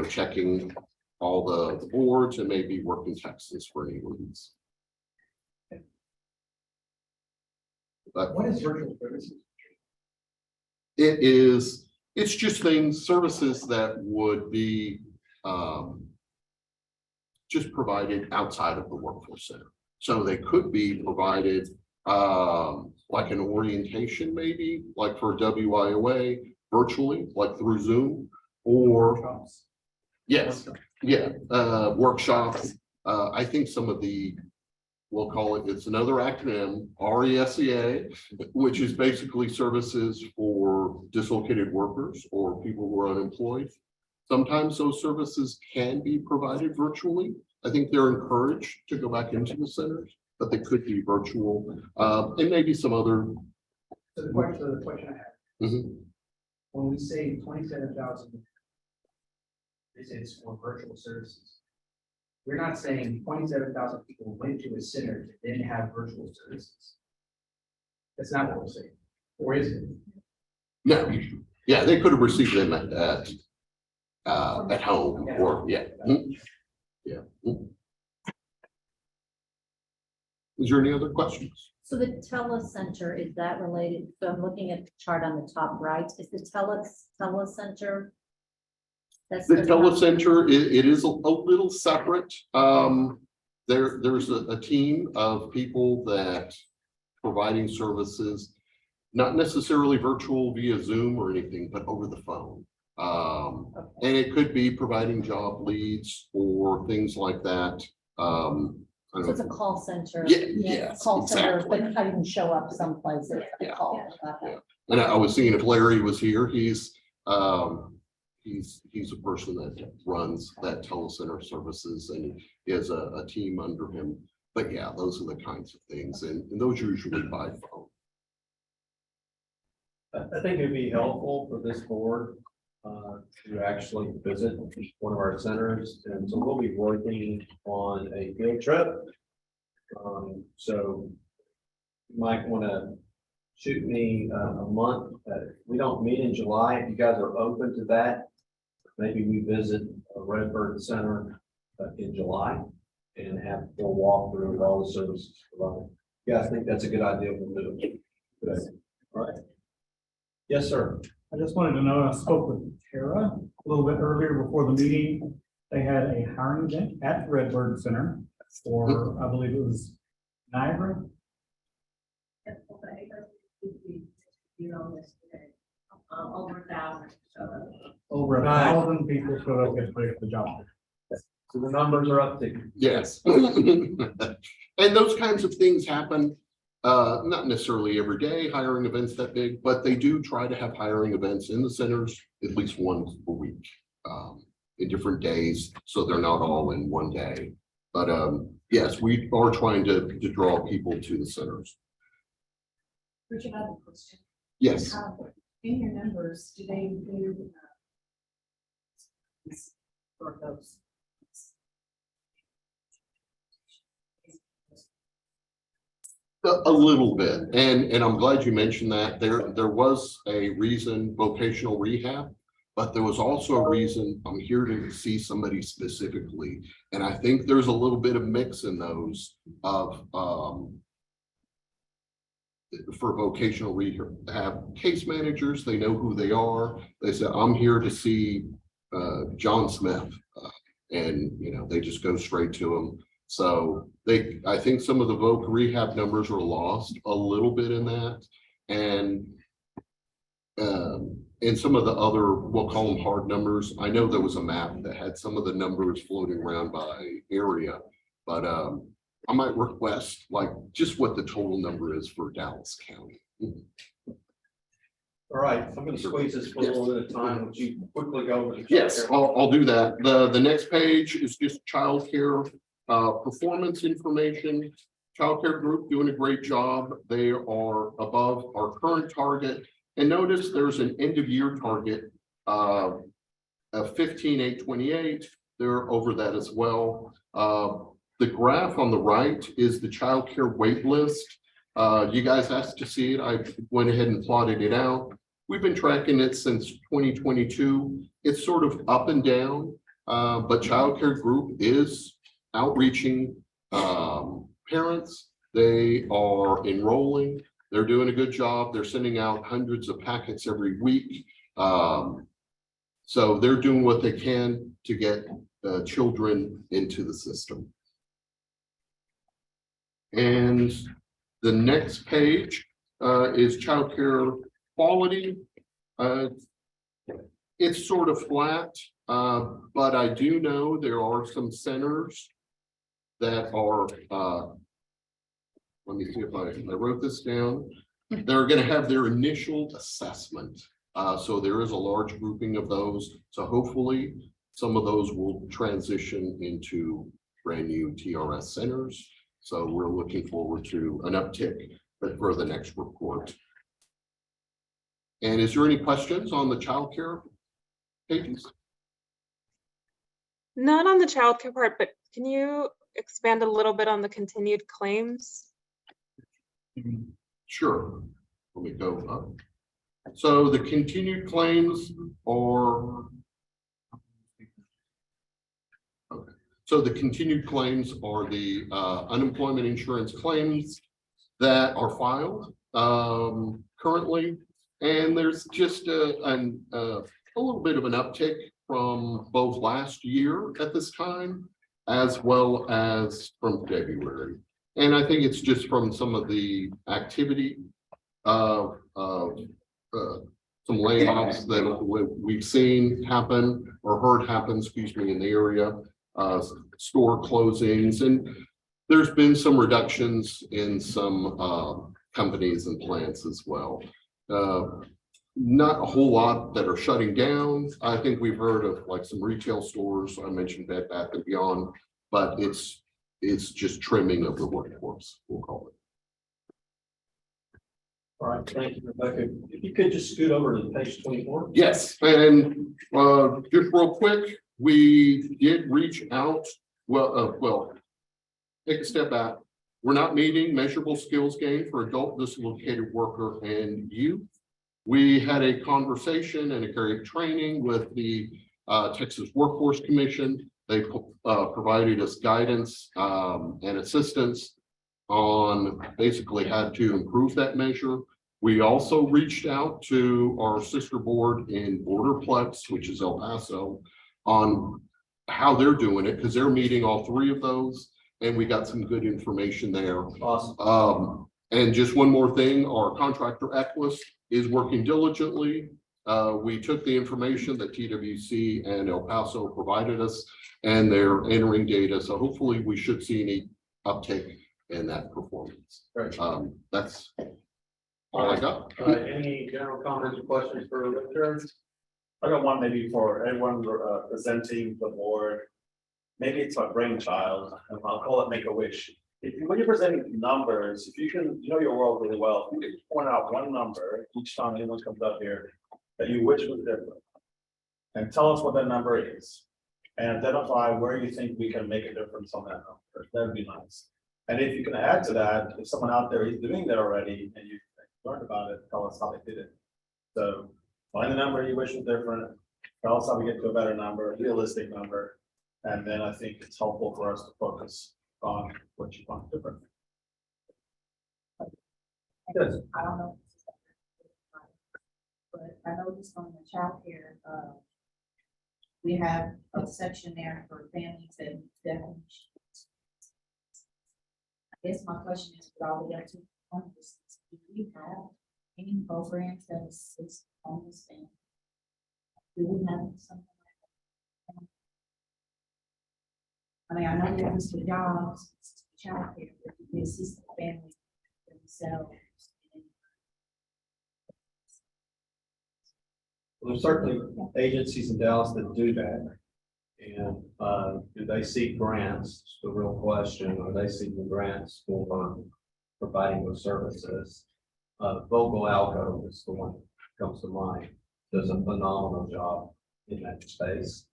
checking all the boards and maybe Work in Texas for any leads. But what is virtual services? It's just services that would be just provided outside of the workforce center. So they could be provided like an orientation, maybe like for WIOA virtually, like through Zoom, or yes, yeah, workshops. I think some of we'll call it's another acronym, RESEA, which is basically services for dislocated workers or people who are unemployed. Sometimes those services can be provided virtually. I think they're encouraged to go back into the centers, but they could be virtual, and maybe some other. So the question I have. when we say 27,000 visits for virtual services, we're not saying 27,000 people went to a center to then have virtual services. That's not what we're saying, or is it? No, yeah, they could have received them at home or, yeah. Yeah. Is there any other questions? So the telecenter, is that related? So I'm looking at the chart on the top right. Is the telecenter? That's The telecenter, it is a little separate. There's a team of people that providing services, not necessarily virtual via Zoom or anything, but over the phone. And it could be providing job leads or things like that. So it's a call center. Yeah, yes, Call center, exactly. but I didn't show up someplace. It's a Yeah. call. Okay. And I was seeing if Larry was here, he's a person that runs that telecenter services and he has a team under him. But yeah, those are the kinds of things and those are usually by phone. I think it'd be helpful for this board to actually visit one of our centers, and so we'll be working on a field trip. So you might want to shoot me a month. We don't meet in July. If you guys are open to that, maybe we visit a Redbird Center in July and have a full walkthrough of all the services provided. You guys think that's a good idea? We'll do it. Good. All right. Yes, sir. I just wanted to know, I spoke with Tara a little bit earlier before the meeting. They had a hiring event at Redbird Center for, I believe it was Niagara. Over 1,000. Over 1,000 people showed up yesterday for the job. So the numbers are up to. Yes. And those kinds of things happen, not necessarily every day, hiring events that big, but they do try to have hiring events in the centers at least once a week, in different days, so they're not all in one day. But yes, we are trying to draw people to the centers. Richard, I have a question. Yes. In your numbers, do they include for those? A little bit, and I'm glad you mentioned that. There was a reason, vocational rehab, but there was also a reason I'm here to see somebody specifically. And I think there's a little bit of mix in those of for vocational rehab case managers. They know who they are. They said, I'm here to see John Smith, and they just go straight to him. So I think some of the voc rehab numbers are lost a little bit in that, and some of the other, we'll call them hard numbers. I know there was a map that had some of the numbers floating around by area, but I might request like just what the total number is for Dallas County. All right, I'm going to squeeze this for a little bit of time. Would you quickly go over? Yes, I'll do that. The next page is just childcare performance information. Childcare group doing a great job. They are above our current target. And notice there's an end of year target of 15,828. They're over that as well. The graph on the right is the childcare wait list. You guys asked to see it. I went ahead and plotted it out. We've been tracking it since 2022. It's sort of up and down, but childcare group is outreaching parents. They are enrolling. They're doing a good job. They're sending out hundreds of packets every week. So they're doing what they can to get children into the system. And the next page is childcare quality. It's sort of flat, but I do know there are some centers that are, let me see if I wrote this down. They're going to have their initial assessment. So there is a large grouping of those. So hopefully some of those will transition into brand new TRS centers. So we're looking forward to an uptick for the next report. And is there any questions on the childcare pages? Not on the childcare part, but can you expand a little bit on the continued claims? Sure. Let me go up. So the continued claims are. Okay. So the continued claims are the unemployment insurance claims that are filed currently. And there's just a little bit of an uptick from both last year at this time, as well as from February. And I think it's just from some of the activity of some layoffs that we've seen happen or heard happen, excuse me, in the area, store closings. And there's been some reductions in some companies and plants as well. Not a whole lot that are shutting down. I think we've heard of like some retail stores. I mentioned Bed Bath & Beyond, but it's just trimming of the workforce, we'll call it. All right, thank you, Rebecca. If you could just scoot over to page 24. Yes, and just real quick, we did reach out. Well, take a step back. We're not meeting measurable skills gain for adult dislocated worker and youth. We had a conversation and a great training with the Texas Workforce Commission. They provided us guidance and assistance on basically how to improve that measure. We also reached out to our sister board in Borderplex, which is El Paso, on how they're doing it, because they're meeting all three of those, and we got some good information there. Awesome. And just one more thing, our contractor Equus is working diligently. We took the information that TWC and El Paso provided us, and they're entering data. So hopefully we should see any uptake in that performance. Right. That's all I got. Any general comments or questions for Richard? I got one maybe for everyone presenting the board. Maybe it's a brainchild, and I'll call it make a wish. When you're presenting numbers, if you can, you know your world really well, if you can point out one number each time anyone comes up here that you wish was different. And tell us what that number is. And identify where you think we can make a difference on that number. That'd be nice. And if you can add to that, if someone out there is doing that already and you learned about it, tell us how they did it. So find the number you wish was different. Tell us how we get to a better number, a realistic number. And then I think it's helpful for us to focus on what you want different. Yes. I don't know. But I noticed on the childcare, we have a section there for families and definitely. I guess my question is, with all the other homeless, do we have any programs that assist homeless families? Do we have something like that? I mean, I know that was for jobs, childcare, but we assist the families themselves. Well, there's certainly agencies in Dallas that do that. And do they seek grants? It's the real question. Are they seeking grants for providing those services? Vocal Alco is the one that comes to mind. Does a phenomenal job in that space.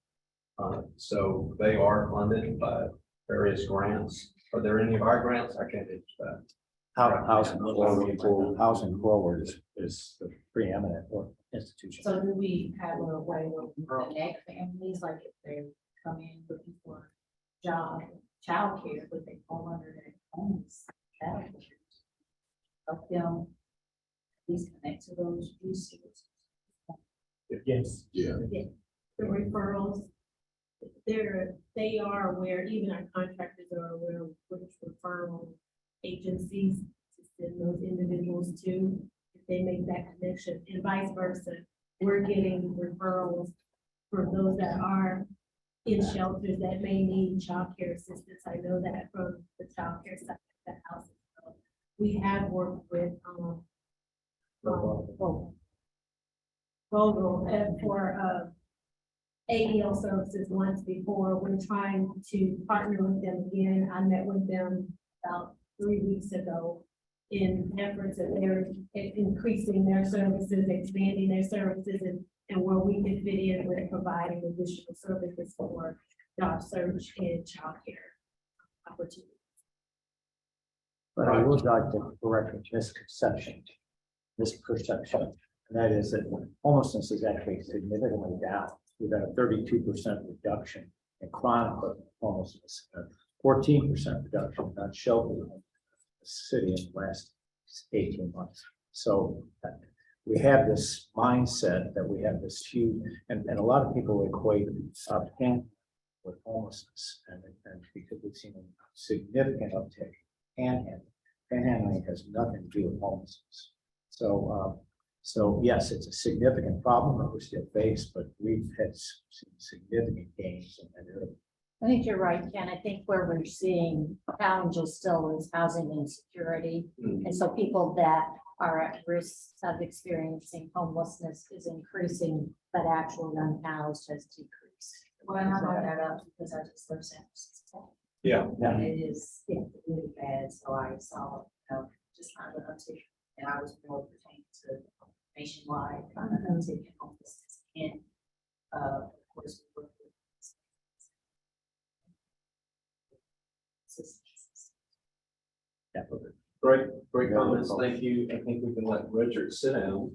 So they are funded by various grants. Are there any of our grants? I can't answer that. Housing forward is the preeminent institution. So do we have a way to connect families, like if they come in looking for job, childcare, but they fall under their homes? Help them at least connect to those resources. Yes. Yeah. The referrals, they are aware, even our contractors are aware of which referral agencies to send those individuals to, if they make that connection, and vice versa. We're getting referrals for those that are in shelters that may need childcare assistance. I know that from the childcare side of the house. We have worked with Vogel for ADL services once before. We're trying to partner with them again. I met with them about 3 weeks ago. in efforts that they're increasing their services, expanding their services, and where we can fit in with providing additional services for job search and childcare opportunities. But I would like to correct a misconception, misperception, and that is that homelessness is actually significantly down. We've had a 32% reduction in chronic homelessness, 14% reduction on shelter in the city in the last 18 months. So we have this mindset that we have this huge, and a lot of people equate panhandling with homelessness, and because we've seen a significant uptick in panhandling has nothing to do with homelessness. So yes, it's a significant problem that we still face, but we've had some significant gains in that area. I think you're right, Ken. I think where we're seeing challenges still is housing insecurity. And so people that are at risk of experiencing homelessness is increasing, but actually unhoused has decreased. Well, and I brought that up because I just live San Francisco. Yeah. And it is, really bad, so I saw, just kind of an uptick, and I was more pertaining to nationwide, kind of uptick in homelessness. And, of course, we work with Great comments. Thank you. I think we can let Richard sit down.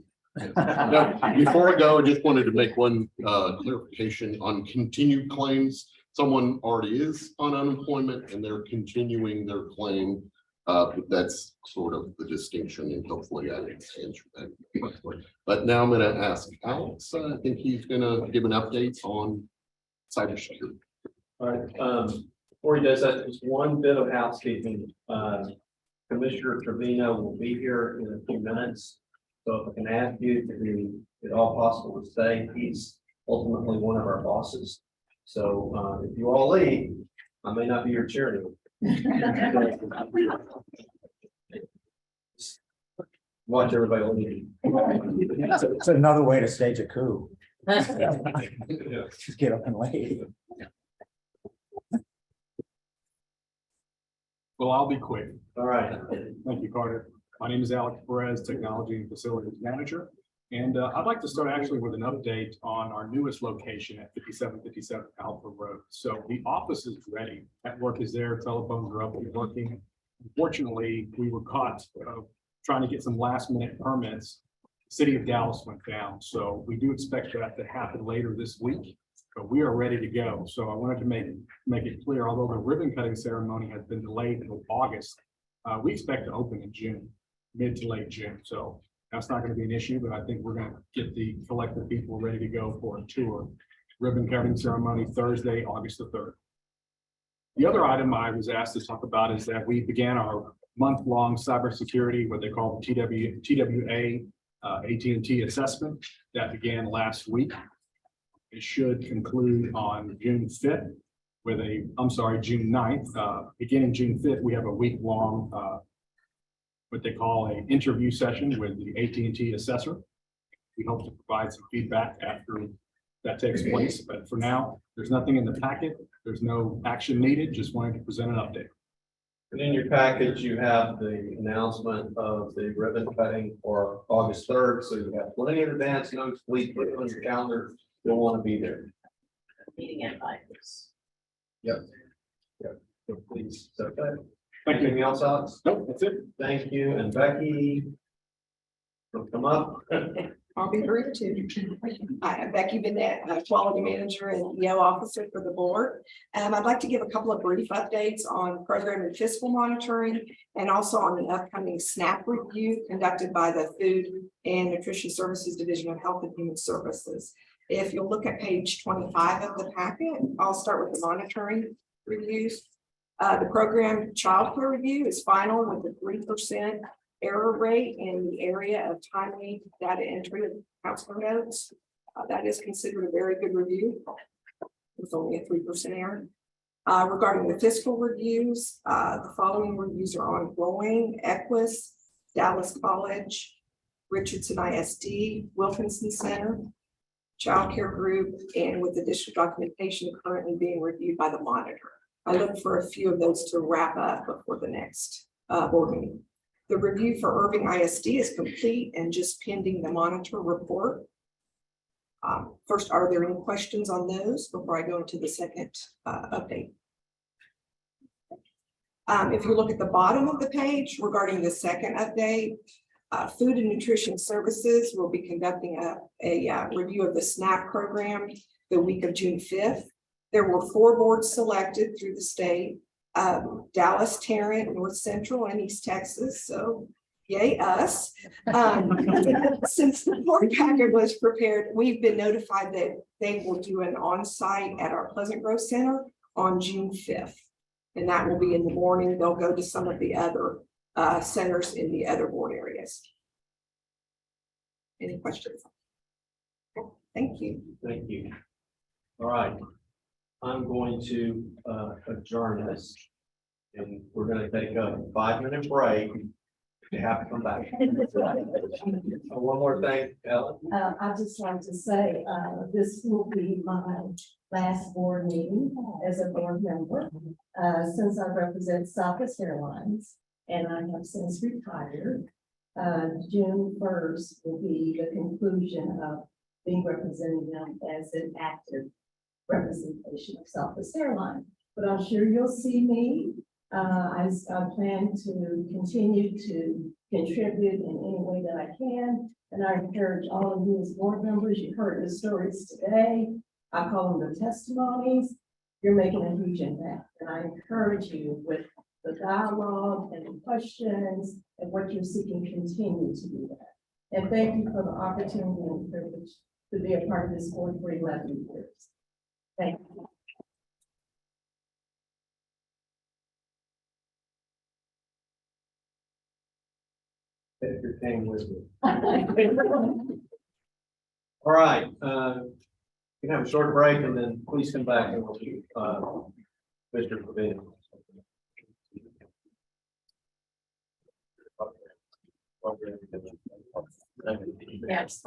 No, before I go, I just wanted to make one clarification on continued claims. Someone already is on unemployment and they're continuing their claim. But that's sort of the distinction, and hopefully I answered that. But now I'm going to ask Alex. I think he's going to give an update on cybersecurity. All right. Before he does that, just one bit of housekeeping. Commissioner Trevino will be here in a few minutes. So if I can ask you to be at all possible to stay, he's ultimately one of our bosses. So if you all leave, I may not be your cheerleader. Watch everybody leave. It's another way to stage a coup. Just get up and leave. Well, I'll be quick. All right. Thank you, Carter. My name is Alex Perez, Technology and Facilities Manager. And I'd like to start actually with an update on our newest location at 5757 Alpha Road. So the office is ready. Network is there, telephones are up and working. Unfortunately, we were caught trying to get some last minute permits. City of Dallas went down. So we do expect that to happen later this week, but we are ready to go. So I wanted to make it clear, although the ribbon cutting ceremony has been delayed until August, we expect to open in June, mid to late June. So that's not going to be an issue, but I think we're going to get the collective people ready to go for a tour. Ribbon cutting ceremony Thursday, August the 3rd. The other item I was asked to talk about is that we began our month-long cybersecurity, what they call the TWA AT&T assessment that began last week. It should conclude on June 5th with June 9th. Beginning June 5th, we have a week-long what they call an interview session with the AT&T assessor. We hope to provide some feedback after that takes place, but for now, there's nothing in the packet. There's no action needed. Just wanted to present an update. And in your package, you have the announcement of the ribbon cutting for August 3rd. So you have plenty of advance notes. Please put it on your calendar. You'll want to be there. Meeting invite. Yep. Yep. So please. So, okay. Thank you. Anything else, Alex? Nope, that's it. Thank you. And Becky, come up. I'll be brief too. Hi, I'm Becky Bennett, Quality Manager and EO Officer for the board. I'd like to give a couple of brief updates on program and fiscal monitoring and also on an upcoming SNAP review conducted by the Food and Nutrition Services Division of Health and Human Services. If you'll look at page 25 of the packet, I'll start with the monitoring reviews. The program childcare review is final with a 3% error rate in the area of timely data entry of counselor notes. That is considered a very good review. It's only a 3% error. Regarding the fiscal reviews, the following reviews are ongoing: Equus, Dallas College, Richardson ISD, Wilkinson Center, Child Care Group, and with additional documentation currently being reviewed by the monitor. I look for a few of those to wrap up before the next board meeting. The review for Irving ISD is complete and just pending the monitor report. First, are there any questions on those before I go into the second update? If you look at the bottom of the page regarding the second update, Food and Nutrition Services will be conducting a review of the SNAP program the week of June 5th. There were 4 boards selected through the state, Dallas, Tarrant, North Central, and East Texas. So yay us. Since the board packet was prepared, we've been notified that they will do an on-site at our Pleasant Grove Center on June 5th. And that will be in the morning. They'll go to some of the other centers in the other board areas. Any questions? Thank you. Thank you. All right. I'm going to adjourn this. And we're going to take a 5-minute break. You have to come back. One more thing, Ellen. I'd just like to say, this will be my last board meeting as a board member, since I represent Southwest Airlines, and I have since retired. June 1st will be the conclusion of being representing them as an active representation of Southwest Airlines. But I'm sure you'll see me. I plan to continue to contribute in any way that I can. And I encourage all of you as board members, you heard the stories today. I call them the testimonies. You're making a huge impact. And I encourage you with the dialogue and the questions and what you're seeking, continue to do that. And thank you for the opportunity and privilege to be a part of this board for 11 years. Thank you. If you're paying with me. All right, you can have a short break and then please come back and we'll do Mr. Pavilion. Yes.